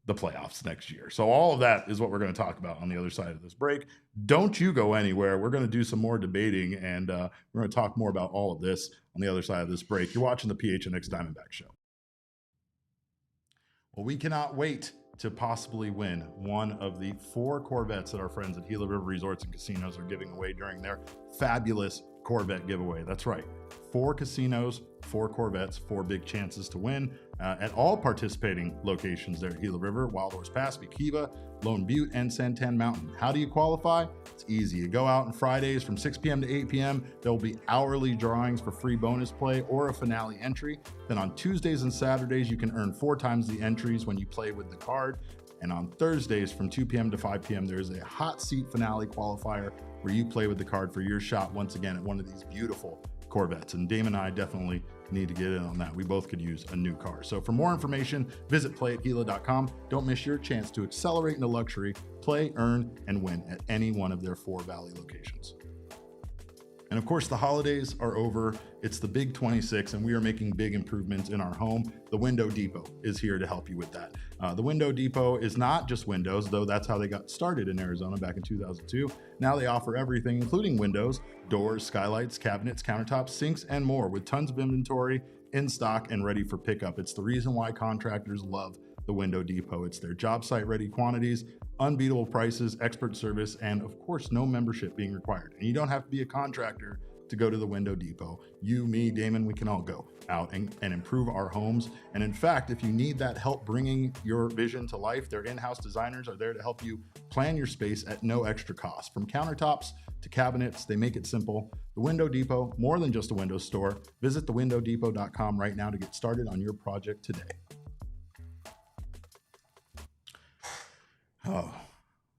Speaker 1: the playoffs next year. So all of that is what we're going to talk about on the other side of this break. Don't you go anywhere. We're going to do some more debating, and we're going to talk more about all of this on the other side of this break. You're watching the PHNX Diamondback Show. Well, we cannot wait to possibly win one of the 4 Corvettes that our friends at Gila River Resorts and Casinos are giving away during their fabulous Corvette giveaway. That's right. 4 casinos, 4 Corvettes, 4 big chances to win at all participating locations there at Gila River, Wild Horse Pass, Bekiva, Lone Butte, and Santan Mountain. How do you qualify? It's easy. You go out on Fridays from 6 p.m. to 8 p.m. There will be hourly drawings for free bonus play or a finale entry. Then on Tuesdays and Saturdays, you can earn 4 times the entries when you play with the card. And on Thursdays from 2 p.m. to 5 p.m., there's a hot seat finale qualifier where you play with the card for your shot once again at one of these beautiful Corvettes. And Damon and I definitely need to get in on that. We both could use a new car. So for more information, visit playatgila.com. Don't miss your chance to accelerate into luxury, play, earn, and win at any one of their 4 Valley locations. And of course, the holidays are over. It's the Big 26, and we are making big improvements in our home. The Window Depot is here to help you with that. The Window Depot is not just windows, though that's how they got started in Arizona back in 2002. Now they offer everything, including windows, doors, skylights, cabinets, countertops, sinks, and more, with tons of inventory in stock and ready for pickup. It's the reason why contractors love the Window Depot. It's their job site ready quantities, unbeatable prices, expert service, and of course, no membership being required. And you don't have to be a contractor to go to the Window Depot. You, me, Damon, we can all go out and improve our homes. And in fact, if you need that help bringing your vision to life, their in-house designers are there to help you plan your space at no extra cost. From countertops to cabinets, they make it simple. The Window Depot, more than just a window store. Visit thewindowdepot.com right now to get started on your project today. Oh,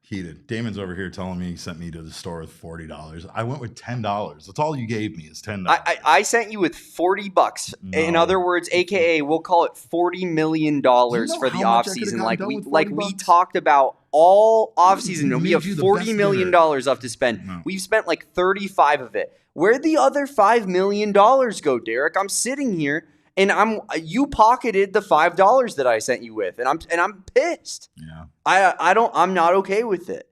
Speaker 1: heated. Damon's over here telling me he sent me to the store with $40. I went with $10. That's all you gave me is $10.
Speaker 2: I sent you with $40. No. In other words, AKA, we'll call it $40 million for the offseason. Like we talked about all offseason, and we have $40 million left to spend. No. We've spent like 35 of it. Where'd the other $5 million go, Derek? I'm sitting here. And you pocketed the $5 that I sent you with, and I'm pissed.
Speaker 1: Yeah.
Speaker 2: I'm not okay with it.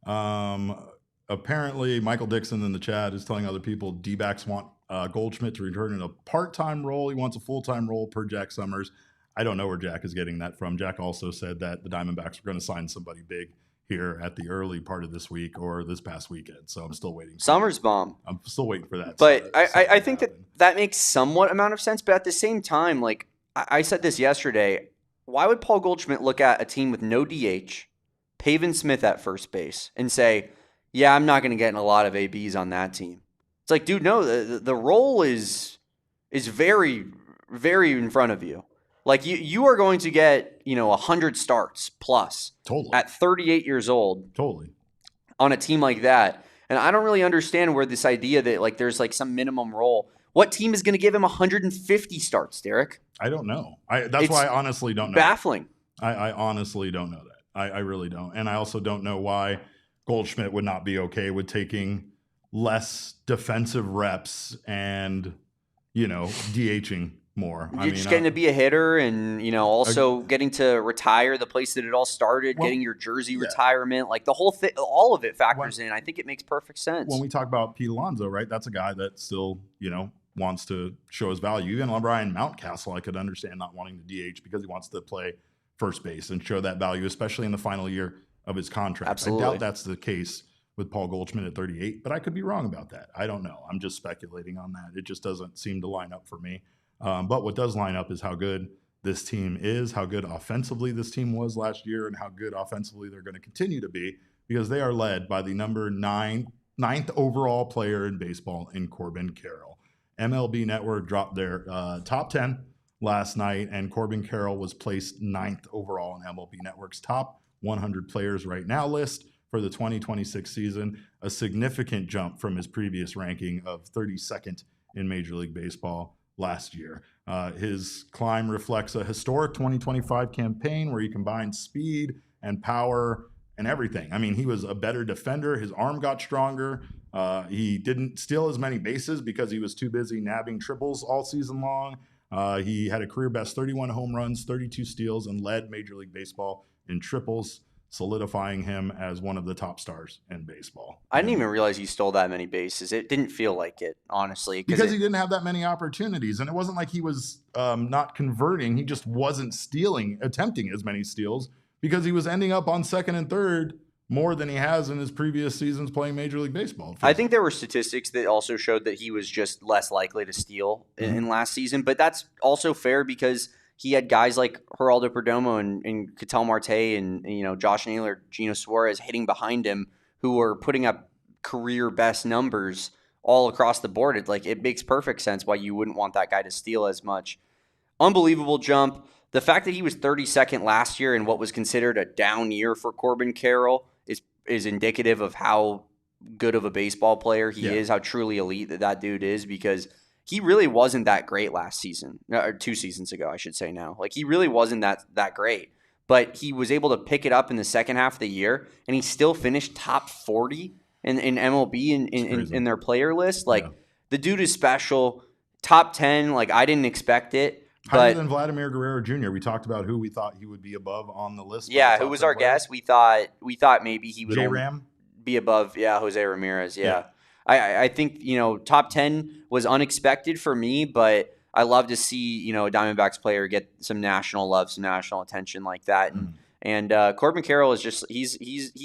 Speaker 1: Apparently Michael Dixon in the chat is telling other people Dbacks want Goldschmidt to return in a part-time role. He wants a full-time role per Jack Summers. I don't know where Jack is getting that from. Jack also said that the Diamondbacks were going to sign somebody big here at the early part of this week or this past weekend. So I'm still waiting.
Speaker 2: Summer's bomb.
Speaker 1: I'm still waiting for that.
Speaker 2: But I think that makes somewhat amount of sense. But at the same time, like I said this yesterday, why would Paul Goldschmidt look at a team with no DH, Pavin Smith at first base, and say, yeah, I'm not going to get in a lot of ABs on that team? It's like, dude, no, the role is very, very in front of you. Like you are going to get, 100 starts plus at 38 years old.
Speaker 1: Totally.
Speaker 2: On a team like that. And I don't really understand where this idea that like there's like some minimum role. What team is going to give him 150 starts, Derek?
Speaker 1: I don't know. That's why I honestly don't know.
Speaker 2: Baffling.
Speaker 1: I honestly don't know that. I really don't. And I also don't know why Goldschmidt would not be okay with taking less defensive reps and, DHing more.
Speaker 2: You're just getting to be a hitter and, also getting to retire the place that it all started, getting your jersey retirement, like the whole thing, all of it factors in. I think it makes perfect sense.
Speaker 1: When we talk about Pete Alonso, right, that's a guy that still, wants to show his value. Even Ryan Mountcastle, I could understand not wanting to DH because he wants to play first base and show that value, especially in the final year of his contract.
Speaker 2: Absolutely.
Speaker 1: I doubt that's the case with Paul Goldschmidt at 38, but I could be wrong about that. I don't know. I'm just speculating on that. It just doesn't seem to line up for me. But what does line up is how good this team is, how good offensively this team was last year, and how good offensively they're going to continue to be, because they are led by the number ninth overall player in baseball in Corbin Carroll. MLB Network dropped their top 10 last night, and Corbin Carroll was placed 9th overall in MLB Network's top 100 players right now list for the 2026 season, a significant jump from his previous ranking of 32nd in Major League Baseball last year. His climb reflects a historic 2025 campaign where he combined speed and power and everything. I mean, he was a better defender. His arm got stronger. He didn't steal as many bases because he was too busy nabbing triples all season long. He had a career best 31 home runs, 32 steals, and led Major League Baseball in triples, solidifying him as one of the top stars in baseball.
Speaker 2: I didn't even realize he stole that many bases. It didn't feel like it, honestly.
Speaker 1: Because he didn't have that many opportunities. And it wasn't like he was not converting. He just wasn't attempting as many steals because he was ending up on second and third more than he has in his previous seasons playing Major League Baseball.
Speaker 2: I think there were statistics that also showed that he was just less likely to steal in last season, but that's also fair because he had guys like Geraldo Perdomo and Ketel Marte and Josh Naylor, Gino Suarez hitting behind him who were putting up career best numbers all across the board. It makes perfect sense why you wouldn't want that guy to steal as much. Unbelievable jump. The fact that he was 32nd last year in what was considered a down year for Corbin Carroll is indicative of how good of a baseball player he is, how truly elite that dude is, because he really wasn't that great last season, or 2 seasons ago, I should say now. He really wasn't that great, but he was able to pick it up in the second half of the year, and he still finished top 40 in MLB in their player list. The dude is special. Top 10, I didn't expect it.
Speaker 1: Higher than Vladimir Guerrero Jr. We talked about who we thought he would be above on the list.
Speaker 2: Yeah, who was our guess? We thought maybe he would
Speaker 1: J-Ram?
Speaker 2: Be above. Yeah, Jose Ramirez. Yeah. I think top 10 was unexpected for me, but I love to see a Diamondbacks player get some national love, some national attention like that. And Corbin Carroll is just he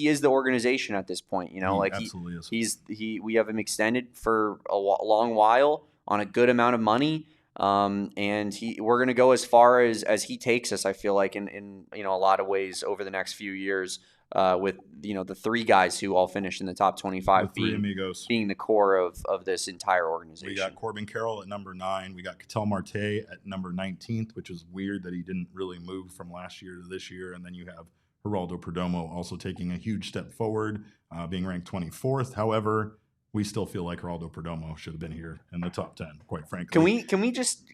Speaker 2: is the organization at this point.
Speaker 1: He absolutely is.
Speaker 2: We have him extended for a long while on a good amount of money. And we're going to go as far as he takes us, I feel like, in a lot of ways over the next few years, with the 3 guys who all finished in the top 25 being the core of this entire organization.
Speaker 1: We got Corbin Carroll at number 9. We got Ketel Marte at number 19th, which is weird that he didn't really move from last year to this year. And then you have Geraldo Perdomo also taking a huge step forward, being ranked 24th. However, we still feel like Geraldo Perdomo should have been here in the top 10, quite frankly.
Speaker 2: Can we just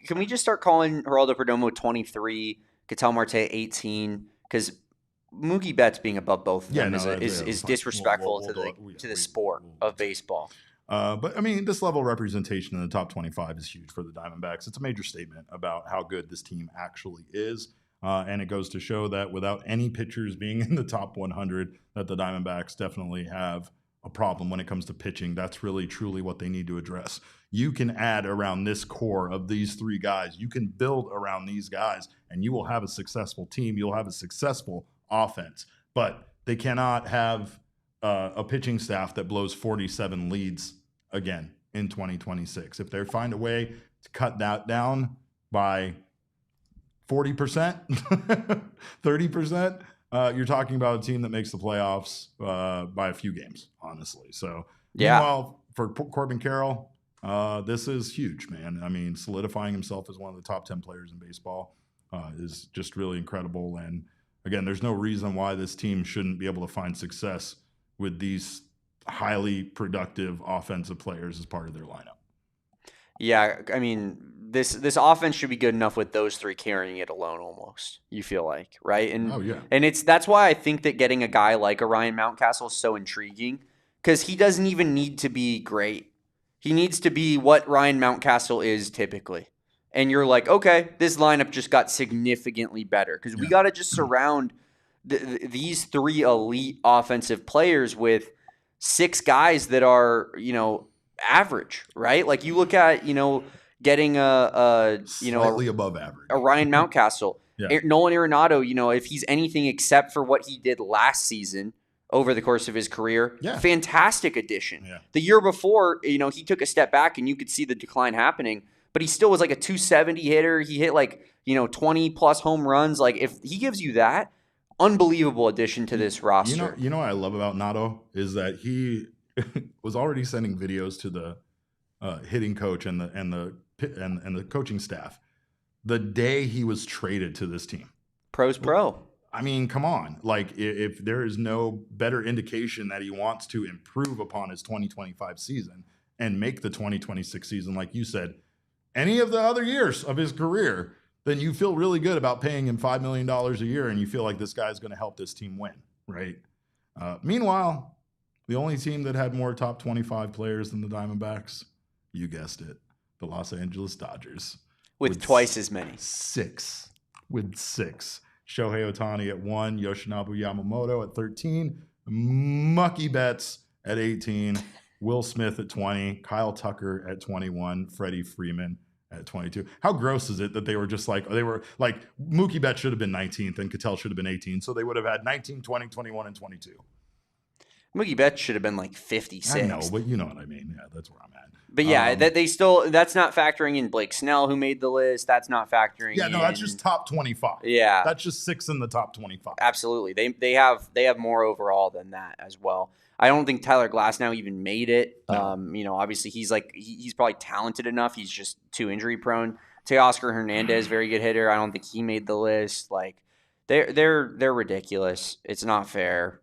Speaker 2: start calling Geraldo Perdomo 23, Ketel Marte 18? Because Mookie Betts being above both of them is disrespectful to the sport of baseball.
Speaker 1: But I mean, this level of representation in the top 25 is huge for the Diamondbacks. It's a major statement about how good this team actually is. And it goes to show that without any pitchers being in the top 100, that the Diamondbacks definitely have a problem when it comes to pitching. That's really truly what they need to address. You can add around this core of these 3 guys. You can build around these guys, and you will have a successful team. You'll have a successful offense. But they cannot have a pitching staff that blows 47 leads again in 2026. If they find a way to cut that down by 40%, 30%, you're talking about a team that makes the playoffs by a few games, honestly. So, meanwhile, for Corbin Carroll, this is huge, man. I mean, solidifying himself as one of the top 10 players in baseball is just really incredible. And again, there's no reason why this team shouldn't be able to find success with these highly productive offensive players as part of their lineup.
Speaker 2: Yeah, I mean, this offense should be good enough with those 3 carrying it alone almost, you feel like, right? And that's why I think that getting a guy like a Ryan Mountcastle is so intriguing, because he doesn't even need to be great. He needs to be what Ryan Mountcastle is typically. And you're like, okay, this lineup just got significantly better, because we got to just surround these 3 elite offensive players with 6 guys that are, average, right? Like you look at, getting
Speaker 1: slightly above average,
Speaker 2: a Ryan Mountcastle, Nolan Arenado, if he's anything except for what he did last season over the course of his career, fantastic addition. The year before, he took a step back and you could see the decline happening, but he still was like a 270 hitter. He hit 20 plus home runs. Like if he gives you that, unbelievable addition to this roster.
Speaker 1: You know what I love about Nato is that he was already sending videos to the hitting coach and the coaching staff the day he was traded to this team.
Speaker 2: Pro's pro.
Speaker 1: I mean, come on. Like, if there is no better indication that he wants to improve upon his 2025 season and make the 2026 season, like you said, any of the other years of his career, then you feel really good about paying him $5 million a year, and you feel like this guy's going to help this team win, right? Meanwhile, the only team that had more top 25 players than the Diamondbacks, you guessed it, the Los Angeles Dodgers.
Speaker 2: With twice as many.
Speaker 1: 6. With 6. Shohei Ohtani at 1, Yoshinobu Yamamoto at 13, Mookie Betts at 18, Will Smith at 20, Kyle Tucker at 21, Freddie Freeman at 22. How gross is it that they were Mookie Betts should have been 19th and Ketel should have been 18, so they would have had 19, 20, 21, and 22.
Speaker 2: Mookie Betts should have been like 56.
Speaker 1: I know, but you know what I mean. Yeah, that's where I'm at.
Speaker 2: But yeah, that's not factoring in Blake Snell, who made the list. That's not factoring in.
Speaker 1: Yeah, no, that's just top 25.
Speaker 2: Yeah.
Speaker 1: That's just 6 in the top 25.
Speaker 2: Absolutely. They have more overall than that as well. I don't think Tyler Glasnow even made it. No. Obviously he's probably talented enough. He's just too injury prone. Teoscar Hernandez, very good hitter. I don't think he made the list. Like they're ridiculous. It's not fair.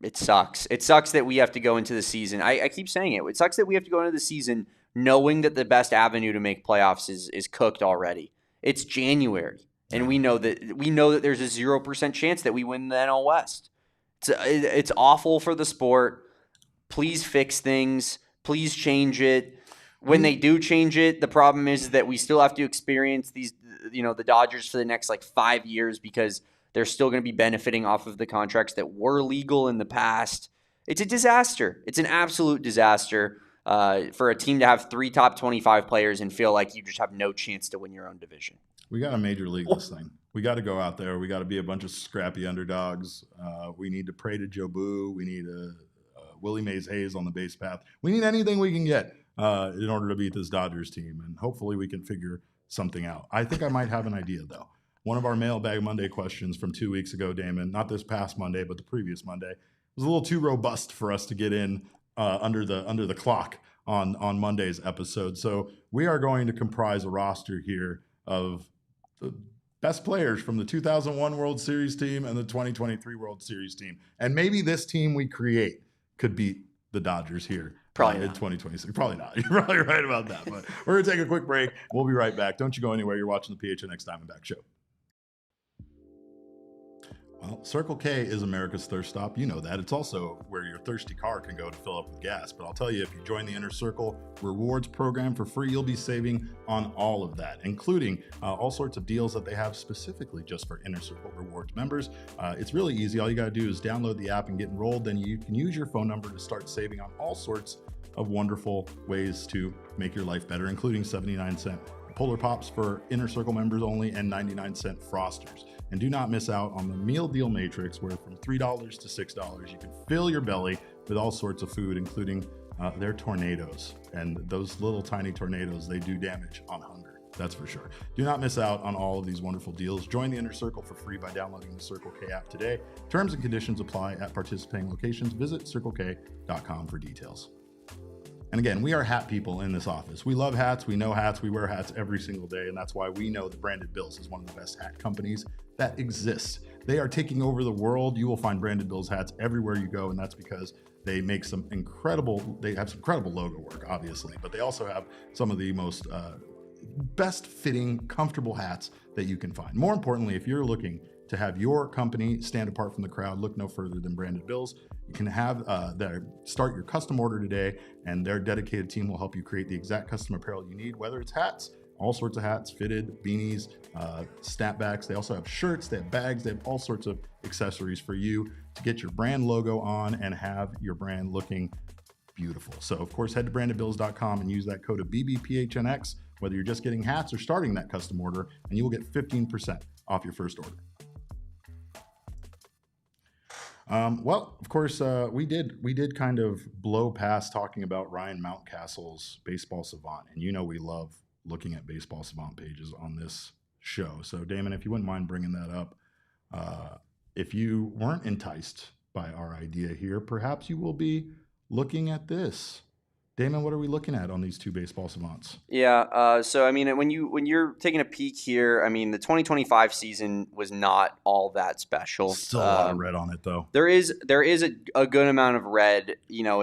Speaker 2: It sucks. It sucks that we have to go into the season. I keep saying it. It sucks that we have to go into the season knowing that the best avenue to make playoffs is cooked already. It's January, and we know that there's a 0% chance that we win the NL West. It's awful for the sport. Please fix things. Please change it. When they do change it, the problem is that we still have to experience these, the Dodgers for the next 5 years because they're still going to be benefiting off of the contracts that were legal in the past. It's a disaster. It's an absolute disaster for a team to have 3 top 25 players and feel like you just have no chance to win your own division.
Speaker 1: We got to major league this thing. We got to go out there. We got to be a bunch of scrappy underdogs. We need to pray to Jobu. We need a Willie Mays Hayes on the base path. We need anything we can get in order to beat this Dodgers team, and hopefully we can figure something out. I think I might have an idea, though. One of our Mailbag Monday questions from 2 weeks ago, Damon, not this past Monday, but the previous Monday, was a little too robust for us to get in under the clock on Monday's episode. So we are going to comprise a roster here of the best players from the 2001 World Series team and the 2023 World Series team. And maybe this team we create could beat the Dodgers here in 2026. Probably not. You're probably right about that. But we're going to take a quick break. We'll be right back. Don't you go anywhere. You're watching the PHNX Diamondback Show. Well, Circle K is America's thirst stop. You know that. It's also where your thirsty car can go to fill up with gas. But I'll tell you, if you join the Inner Circle Rewards program for free, you'll be saving on all of that, including all sorts of deals that they have specifically just for Inner Circle Rewards members. It's really easy. All you got to do is download the app and get enrolled. Then you can use your phone number to start saving on all sorts of wonderful ways to make your life better, including 79-cent Polar Pops for Inner Circle members only and 99-cent Frosters. And do not miss out on the Meal Deal Matrix, where from $3 to $6, you can fill your belly with all sorts of food, including their tornadoes. And those little tiny tornadoes, they do damage on hunger. That's for sure. Do not miss out on all of these wonderful deals. Join the Inner Circle for free by downloading the Circle K app today. Terms and conditions apply at participating locations. Visit CircleK.com for details. And again, we are hat people in this office. We love hats. We know hats. We wear hats every single day. And that's why we know that Branded Bills is one of the best hat companies that exists. They are taking over the world. You will find Branded Bills hats everywhere you go. And that's because they make they have some incredible logo work, obviously, but they also have some of the most best fitting, comfortable hats that you can find. More importantly, if you're looking to have your company stand apart from the crowd, look no further than Branded Bills. You can have start your custom order today, and their dedicated team will help you create the exact custom apparel you need, whether it's hats, all sorts of hats, fitted, beanies, snapbacks. They also have shirts, they have bags, they have all sorts of accessories for you to get your brand logo on and have your brand looking beautiful. So, of course, head to brandedbills.com and use that code of BBPHNX, whether you're just getting hats or starting that custom order, and you will get 15% off your first order. Well, of course, we did kind of blow past talking about Ryan Mountcastle's Baseball Savant, and you know we love looking at Baseball Savant pages on this show. So, Damon, if you wouldn't mind bringing that up, if you weren't enticed by our idea here, perhaps you will be looking at this. Damon, what are we looking at on these two Baseball Savants?
Speaker 2: Yeah, so I mean, when you're taking a peek here, I mean, the 2025 season was not all that special.
Speaker 1: Still a lot of red on it, though.
Speaker 2: There is a good amount of red, you know,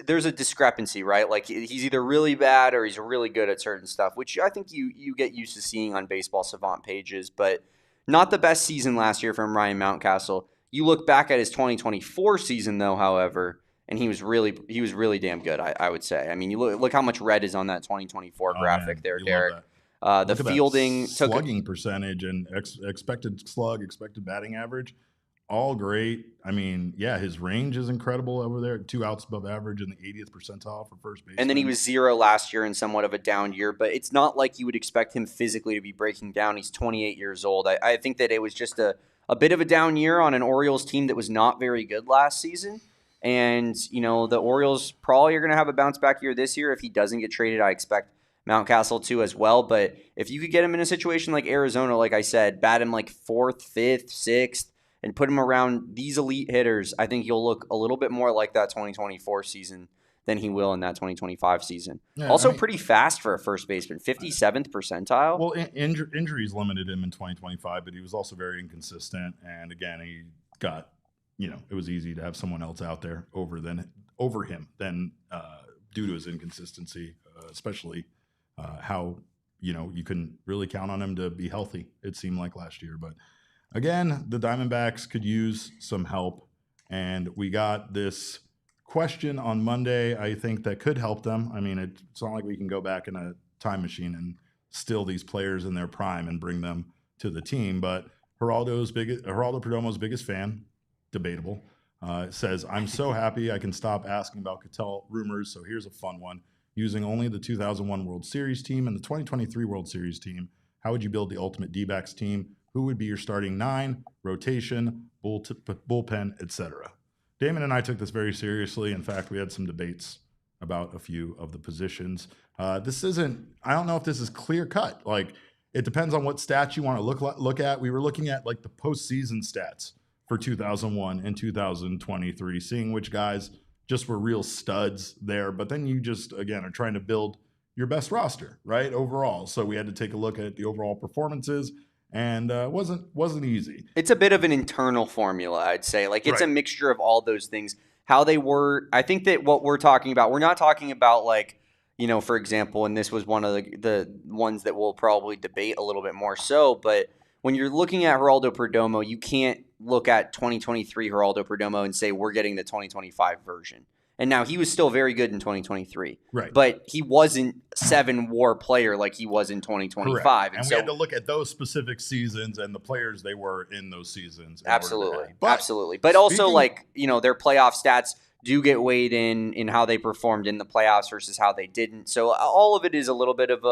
Speaker 2: there's a discrepancy, right? Like he's either really bad or he's really good at certain stuff, which I think you get used to seeing on Baseball Savant pages, but not the best season last year from Ryan Mountcastle. You look back at his 2024 season, though, however, and he was really damn good, I would say. I mean, you look how much red is on that 2024 graphic there, Derek.
Speaker 1: The fielding slugging percentage and expected slug, expected batting average, all great. I mean, yeah, his range is incredible over there. 2 outs above average in the 80th percentile for first base.
Speaker 2: And then he was 0 last year in somewhat of a down year, but it's not like you would expect him physically to be breaking down. He's 28 years old. I think that it was just a bit of a down year on an Orioles team that was not very good last season. And, the Orioles probably are going to have a bounce back year this year. If he doesn't get traded, I expect Mountcastle to as well. But if you could get him in a situation like Arizona, like I said, bat him like 4th, 5th, 6th, and put him around these elite hitters, I think he'll look a little bit more like that 2024 season than he will in that 2025 season. Yeah, also, pretty fast for a first baseman, 57th percentile.
Speaker 1: Well, injuries limited him in 2025, but he was also very inconsistent. And again, he got, it was easy to have someone else out there over him than due to his inconsistency, especially how, you couldn't really count on him to be healthy, it seemed like last year. But again, the Diamondbacks could use some help, and we got this question on Monday, I think, that could help them. I mean, it's not like we can go back in a time machine and steal these players in their prime and bring them to the team, but Geraldo Perdomo's biggest fan, debatable, says, "I'm so happy I can stop asking about Ketel rumors, so here's a fun one. Using only the 2001 World Series team and the 2023 World Series team, how would you build the ultimate Dbacks team? Who would be your starting 9, rotation, bullpen, etc.?" Damon and I took this very seriously. In fact, we had some debates about a few of the positions. I don't know if this is clear cut. Like, it depends on what stats you want to look at. We were looking at like the postseason stats for 2001 and 2023, seeing which guys just were real studs there. But then you just, again, are trying to build your best roster, right, overall. So we had to take a look at the overall performances. And it wasn't easy.
Speaker 2: It's a bit of an internal formula, I'd say. Like, it's a mixture of all those things. How they were, I think that what we're talking about, we're not talking about like, for example, and this was one of the ones that we'll probably debate a little bit more so, but when you're looking at Geraldo Perdomo, you can't look at 2023 Geraldo Perdomo and say we're getting the 2025 version. And now he was still very good in 2023.
Speaker 1: Right.
Speaker 2: But he wasn't 7-WAR player like he was in 2025.
Speaker 1: Correct. And we had to look at those specific seasons and the players they were in those seasons.
Speaker 2: Absolutely. Absolutely. But also, their playoff stats do get weighed in how they performed in the playoffs versus how they didn't. So all of it is a little bit of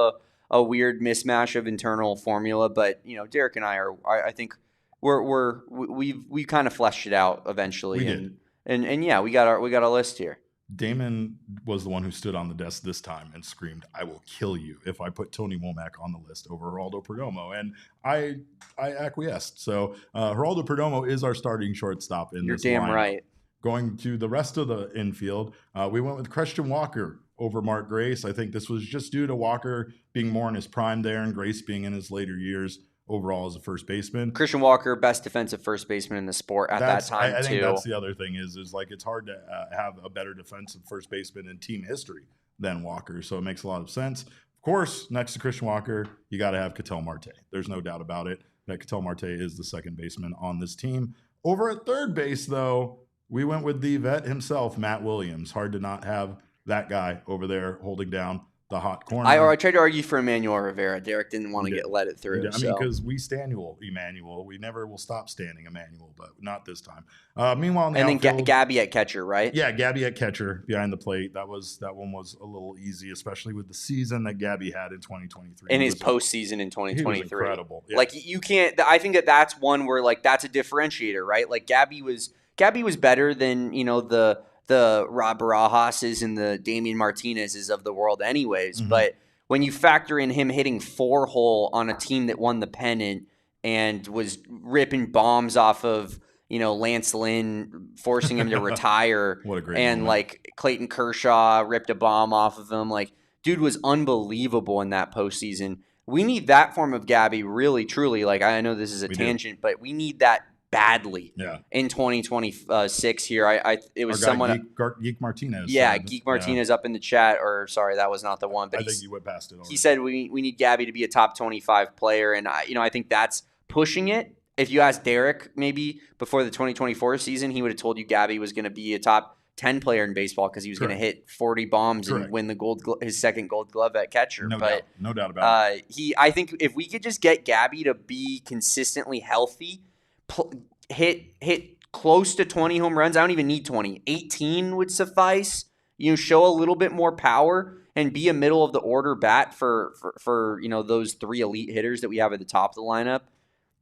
Speaker 2: a weird mismatch of internal formula. But, Derek and I think we kind of fleshed it out eventually.
Speaker 1: We did.
Speaker 2: And yeah, we got our list here.
Speaker 1: Damon was the one who stood on the desk this time and screamed, "I will kill you if I put Tony Womack on the list over Geraldo Perdomo." And I acquiesced. So Geraldo Perdomo is our starting shortstop in this lineup.
Speaker 2: You're damn right.
Speaker 1: Going to the rest of the infield, we went with Christian Walker over Mark Grace. I think this was just due to Walker being more in his prime there and Grace being in his later years overall as a first baseman.
Speaker 2: Christian Walker, best defensive first baseman in the sport at that time,
Speaker 1: I think that's the other thing is like it's hard to have a better defensive first baseman in team history than Walker, so it makes a lot of sense. Of course, next to Christian Walker, you got to have Ketel Marte. There's no doubt about it that Ketel Marte is the second baseman on this team. Over at third base, though, we went with the vet himself, Matt Williams. Hard to not have that guy over there holding down the hot corner.
Speaker 2: I tried to argue for Emmanuel Rivera. Derek didn't want to let it through.
Speaker 1: I mean, because we stand Emmanuel. We never will stop standing Emmanuel, but not this time. Meanwhile, in the outfield,
Speaker 2: then Gabby at catcher, right?
Speaker 1: Yeah, Gabby at catcher behind the plate. That one was a little easy, especially with the season that Gabby had in 2023.
Speaker 2: In his postseason in 2023.
Speaker 1: He was incredible. Yeah.
Speaker 2: Like, you can't. I think that's one where like that's a differentiator, right? Like Gabby was better than the Rob Barajas and the Damian Martinez's of the world anyways. Mm-hmm. But when you factor in him hitting 4-hole on a team that won the pennant and was ripping bombs off of, Lance Lynn, forcing him to retire.
Speaker 1: What a great
Speaker 2: and
Speaker 1: moment.
Speaker 2: Like Clayton Kershaw ripped a bomb off of him. Like, dude was unbelievable in that postseason. We need that form of Gabby really, truly. Like, I know this is a tangent, but we need that badly in 2026 here. It was someone
Speaker 1: Geek Martinez.
Speaker 2: Yeah, Geek Martinez up in the chat, or sorry, that was not the one. But
Speaker 1: I think you went past it already.
Speaker 2: He said we need Gabby to be a top 25 player, and I think that's pushing it. If you asked Derek maybe before the 2024 season, he would have told you Gabby was going to be a top 10 player in baseball because he was going to hit 40 bombs and win his second Gold Glove at catcher.
Speaker 1: No doubt about
Speaker 2: it. I think if we could just get Gabby to be consistently healthy, hit close to 20 home runs. I don't even need 20. 18 would suffice. Show a little bit more power and be a middle of the order bat for those 3 elite hitters that we have at the top of the lineup.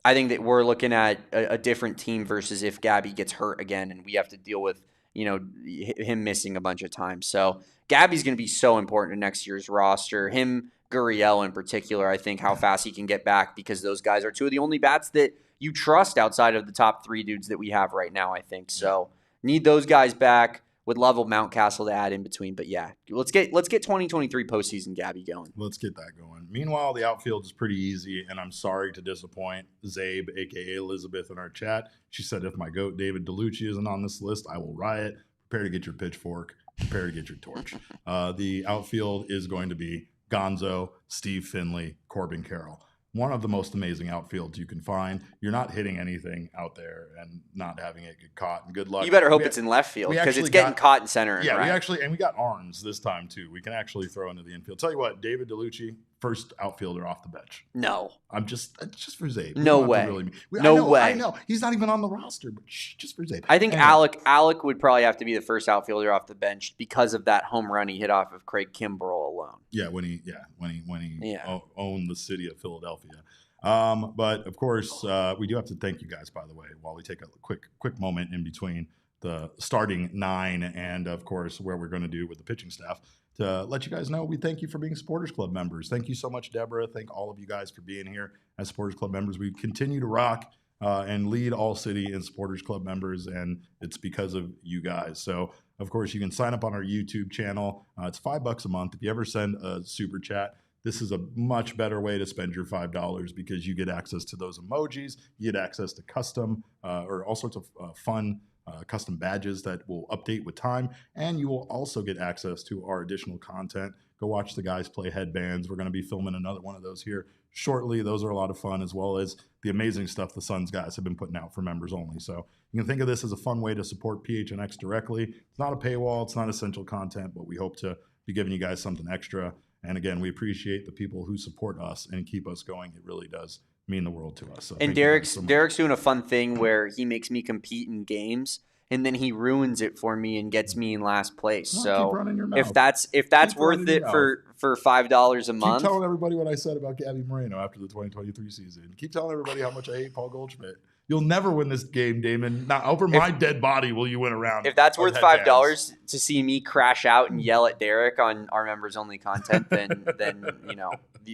Speaker 2: I think that we're looking at a different team versus if Gabby gets hurt again and we have to deal with him missing a bunch of times. So Gabby's going to be so important in next year's roster. Him, Gurriel in particular, I think how fast he can get back, because those guys are 2 of the only bats that you trust outside of the top 3 dudes that we have right now, I think. So need those guys back. Would love Mountcastle to add in between. But yeah, let's get 2023 postseason Gabby going.
Speaker 1: Let's get that going. Meanwhile, the outfield is pretty easy, and I'm sorry to disappoint Zabe, a.k.a. Elizabeth, in our chat. She said, if my GOAT David DeLucci isn't on this list, I will riot. Prepare to get your pitchfork. Prepare to get your torch. The outfield is going to be Gonzo, Steve Finley, Corbin Carroll. One of the most amazing outfields you can find. You're not hitting anything out there and not having it get caught. And good luck.
Speaker 2: You better hope it's in left field, because it's getting caught in center.
Speaker 1: Yeah, right. we got arms this time too. We can actually throw into the infield. Tell you what, David DeLucci, first outfielder off the bench.
Speaker 2: No,
Speaker 1: it's just for Zabe.
Speaker 2: No way. No way.
Speaker 1: I know he's not even on the roster, but just for Zabe.
Speaker 2: I think anyway. Alec would probably have to be the first outfielder off the bench because of that home run he hit off of Craig Kimbrell alone.
Speaker 1: Yeah, when he owned the city of Philadelphia. But of course, we do have to thank you guys, by the way, while we take a quick moment in between the starting 9 and, of course, where we're going to do with the pitching staff, to let you guys know we thank you for being Supporters Club members. Thank you so much, Deborah. Thank all of you guys for being here as Supporters Club members. We continue to rock and lead All City in Supporters Club members, and it's because of you guys. So, of course, you can sign up on our YouTube channel. It's $5 a month. If you ever send a super chat, this is a much better way to spend your $5, because you get access to those emojis, you get access to custom or all sorts of fun custom badges that will update with time, and you will also get access to our additional content. Go watch the guys play headbands. We're going to be filming another one of those here shortly. Those are a lot of fun, as well as the amazing stuff the Suns guys have been putting out for members only. So you can think of this as a fun way to support PHNX directly. It's not a paywall, it's not essential content, but we hope to be giving you guys something extra. And again, we appreciate the people who support us and keep us going. It really does mean the world to us. So
Speaker 2: and Derek's doing a fun thing where he makes me compete in games, and then he ruins it for me and gets me in last place. So if that's worth it for $5 a month.
Speaker 1: Keep telling everybody what I said about Gabby Moreno after the 2023 season. Keep telling everybody how much I hate Paul Goldschmidt. You'll never win this game, Damon. Not over my dead body will you win a round.
Speaker 2: If that's worth $5 to see me crash out and yell at Derek on our members only content, then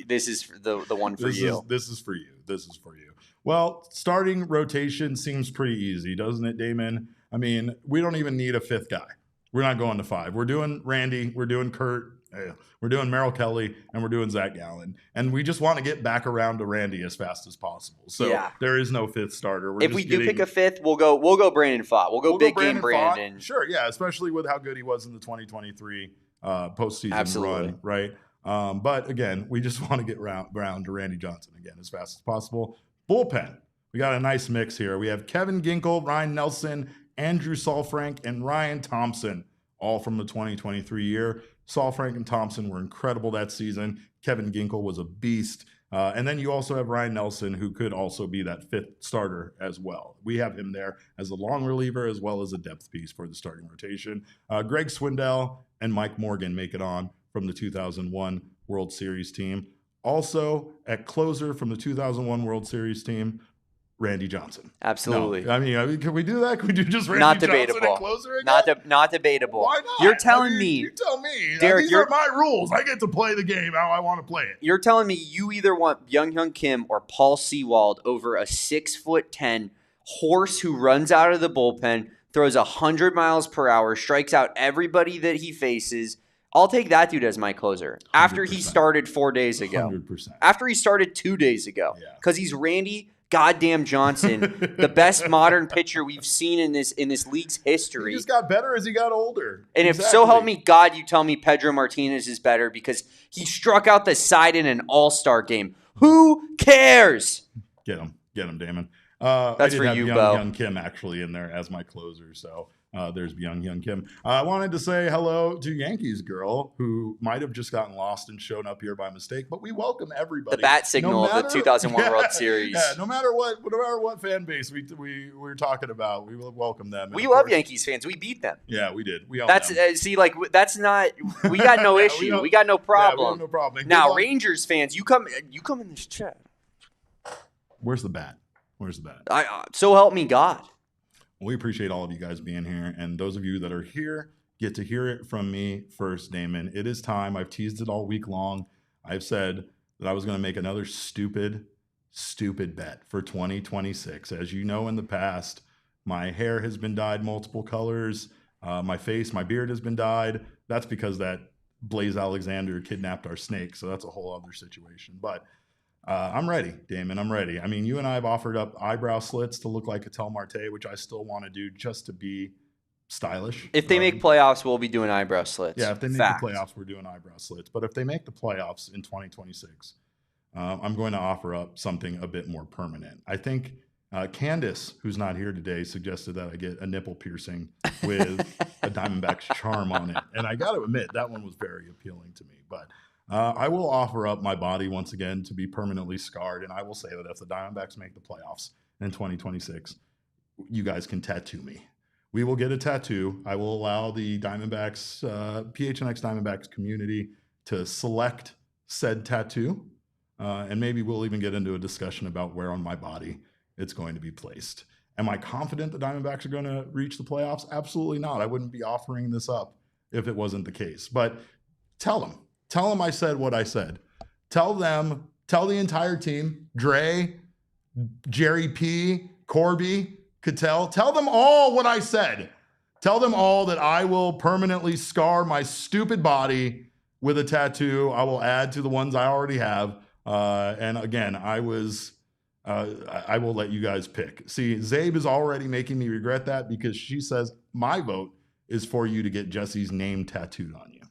Speaker 2: this is the one for you.
Speaker 1: This is for you. This is for you. Well, starting rotation seems pretty easy, doesn't it, Damon? I mean, we don't even need a 5th guy. We're not going to 5. We're doing Randy. We're doing Kurt. We're doing Merrill Kelly, and we're doing Zach Gallen. And we just want to get back around to Randy as fast as possible. So there is no 5th starter.
Speaker 2: If we do pick a 5th, we'll go Brandon Pfaadt. We'll go big game Brandon.
Speaker 1: Sure, yeah, especially with how good he was in the 2023 postseason run, right? But again, we just want to get around to Randy Johnson again as fast as possible. Bullpen. We got a nice mix here. We have Kevin Ginkel, Ryan Nelson, Andrew Saalfrank, and Ryan Thompson, all from the 2023 year. Saalfrank and Thompson were incredible that season. Kevin Ginkel was a beast. And then you also have Ryan Nelson, who could also be that 5th starter as well. We have him there as a long reliever as well as a depth piece for the starting rotation. Greg Swindell and Mike Morgan make it on from the 2001 World Series team. Also at closer from the 2001 World Series team, Randy Johnson.
Speaker 2: Absolutely.
Speaker 1: No, I mean, can we do that? Can we do just Randy Johnson and closer again?
Speaker 2: Not debatable.
Speaker 1: Why not?
Speaker 2: You're telling me.
Speaker 1: You tell me.
Speaker 2: Derek,
Speaker 1: these are my rules. I get to play the game how I want to play it.
Speaker 2: You're telling me you either want Byung-Hyun Kim or Paul Sewald over a 6'10" horse who runs out of the bullpen, throws 100 miles per hour, strikes out everybody that he faces. I'll take that dude as my closer. 100%. After he started 4 days ago.
Speaker 1: 100%.
Speaker 2: After he started 2 days ago. Because he's Randy goddamn Johnson, the best modern pitcher we've seen in this league's history.
Speaker 1: He just got better as he got older.
Speaker 2: And if so help me God, you tell me Pedro Martinez is better because he struck out the side in an all-star game. Who cares?
Speaker 1: Get him, Damon.
Speaker 2: That's for you, Bo.
Speaker 1: Young Kim actually in there as my closer. So There's Byung Kim. I wanted to say hello to Yankees girl, who might have just gotten lost and shown up here by mistake, but we welcome everybody.
Speaker 2: The bat signal of the 2001 World Series.
Speaker 1: Yeah, no matter what fan base we're talking about, we will welcome them. And
Speaker 2: we love Yankees fans. We beat them.
Speaker 1: Yeah, we did. We
Speaker 2: see, like that's not. We got no issue. We got no problem.
Speaker 1: Yeah, we have no problem.
Speaker 2: Now, Rangers fans, you come in this chat.
Speaker 1: Where's the bat?
Speaker 2: So help me God.
Speaker 1: We appreciate all of you guys being here, and those of you that are here get to hear it from me first, Damon. It is time. I've teased it all week long. I've said that I was going to make another stupid bet for 2026. As you know, in the past, my hair has been dyed multiple colors. My beard has been dyed. That's because that Blaze Alexander kidnapped our snake, so that's a whole other situation. But I'm ready, Damon. I'm ready. I mean, you and I have offered up eyebrow slits to look like Ketel Marte, which I still want to do just to be stylish.
Speaker 2: If they make playoffs, we'll be doing eyebrow slits.
Speaker 1: Yeah, if they make the playoffs, we're doing eyebrow slits. But if they make the playoffs in 2026, I'm going to offer up something a bit more permanent. I think Candace, who's not here today, suggested that I get a nipple piercing with a Diamondbacks charm on it. And I got to admit, that one was very appealing to me. But I will offer up my body once again to be permanently scarred, and I will say that if the Diamondbacks make the playoffs in 2026, you guys can tattoo me. We will get a tattoo. I will allow the Diamondbacks, PHNX Diamondbacks community to select said tattoo, and maybe we'll even get into a discussion about where on my body it's going to be placed. Am I confident the Diamondbacks are going to reach the playoffs? Absolutely not. I wouldn't be offering this up if it wasn't the case. But tell them I said what I said. Tell the entire team, Dre, Jerry P, Corby, Ketel, tell them all what I said. Tell them all that I will permanently scar my stupid body with a tattoo. I will add to the ones I already have. And again, I will let you guys pick. See, Zabe is already making me regret that because she says my vote is for you to get Jesse's name tattooed on you.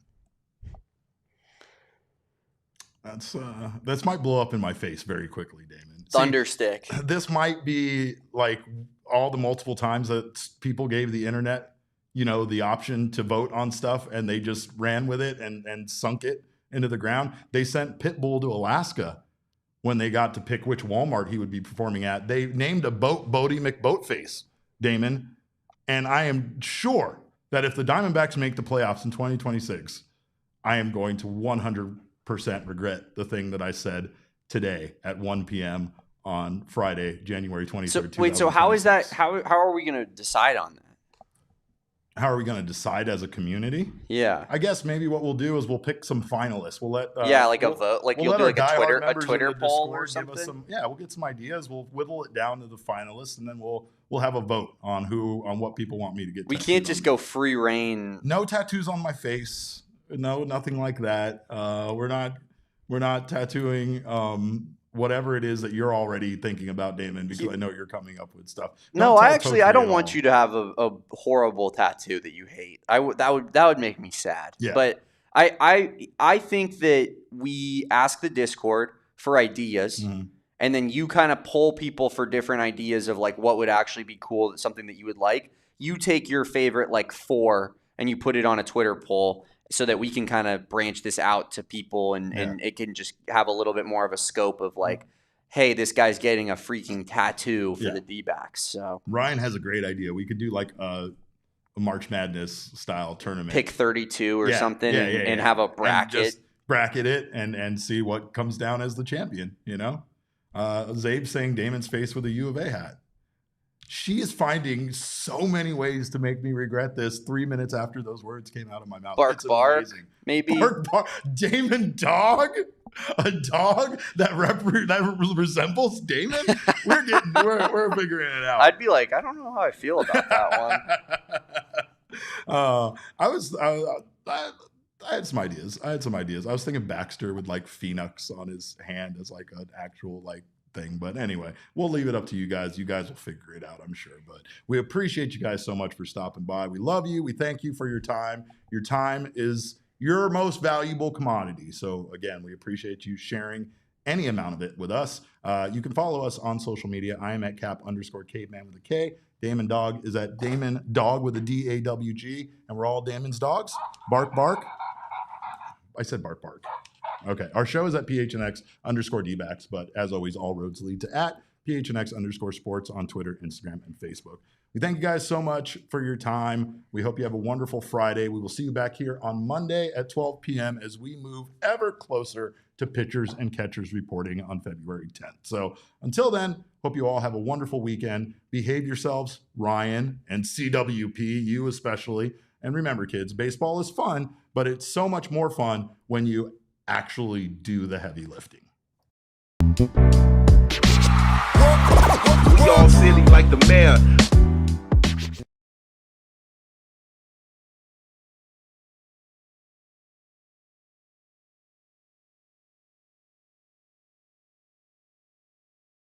Speaker 1: That's might blow up in my face very quickly, Damon.
Speaker 2: Thunderstick.
Speaker 1: See, this might be like all the multiple times that people gave the internet, the option to vote on stuff, and they just ran with it and sunk it into the ground. They sent Pitbull to Alaska when they got to pick which Walmart he would be performing at. They named a boat Bodie McBoatface, Damon. And I am sure that if the Diamondbacks make the playoffs in 2026, I am going to 100% regret the thing that I said today at 1 p.m. on Friday, January 23rd.
Speaker 2: So how is that? How are we going to decide on that?
Speaker 1: How are we going to decide as a community?
Speaker 2: Yeah,
Speaker 1: I guess maybe what we'll do is we'll pick some finalists. We'll let
Speaker 2: a vote, like you'll do like a Twitter poll or something.
Speaker 1: We'll get some ideas. We'll whittle it down to the finalists, and then we'll have a vote on what people want me to get.
Speaker 2: We can't just go free reign.
Speaker 1: No tattoos on my face. No, nothing like that. We're not tattooing whatever it is that you're already thinking about, Damon, because I know you're coming up with stuff.
Speaker 2: I don't want you to have a horrible tattoo that you hate. That would make me sad.
Speaker 1: Yeah.
Speaker 2: But I think that we ask the Discord for ideas,
Speaker 1: mm-hmm.
Speaker 2: and then you kind of pull people for different ideas of like what would actually be cool, something that you would like. You take your favorite like 4 and you put it on a Twitter poll, so that we can kind of branch this out to people and it can just have a little bit more of a scope of like, hey, this guy's getting a freaking tattoo for the Dbacks. So
Speaker 1: Ryan has a great idea. We could do like a March Madness style tournament.
Speaker 2: Pick 32 or something and have a bracket.
Speaker 1: And just bracket it and see what comes down as the champion, Zabe saying Damon's face with a U of A hat. She is finding so many ways to make me regret this 3 minutes after those words came out of my mouth.
Speaker 2: Bark, maybe.
Speaker 1: Bark. Damon Dog? A dog that resembles Damon? We're figuring it out.
Speaker 2: I'd be like, I don't know how I feel about that one.
Speaker 1: I had some ideas. I was thinking Baxter with like Phoenix on his hand as like an actual like thing. But anyway, we'll leave it up to you guys. You guys will figure it out, I'm sure. But we appreciate you guys so much for stopping by. We love you. We thank you for your time. Your time is your most valuable commodity. So again, we appreciate you sharing any amount of it with us. You can follow us on social media. I am at cap_caveman with a K. Damon Dog is at Damon Dog with a DAWG, and we're all Damon's dogs. Bark, bark. I said bark, bark. Okay. Our show is at PHNX_Dbacks, but as always, all roads lead to at PHNX_sports on Twitter, Instagram, and Facebook. We thank you guys so much for your time. We hope you have a wonderful Friday. We will see you back here on Monday at 12 p.m. as we move ever closer to pitchers and catchers reporting on February 10th. So until then, hope you all have a wonderful weekend. Behave yourselves, Ryan and CWP, you especially. And remember, kids, baseball is fun, but it's so much more fun when you actually do the heavy lifting.
Speaker 3: We all silly like the mayor.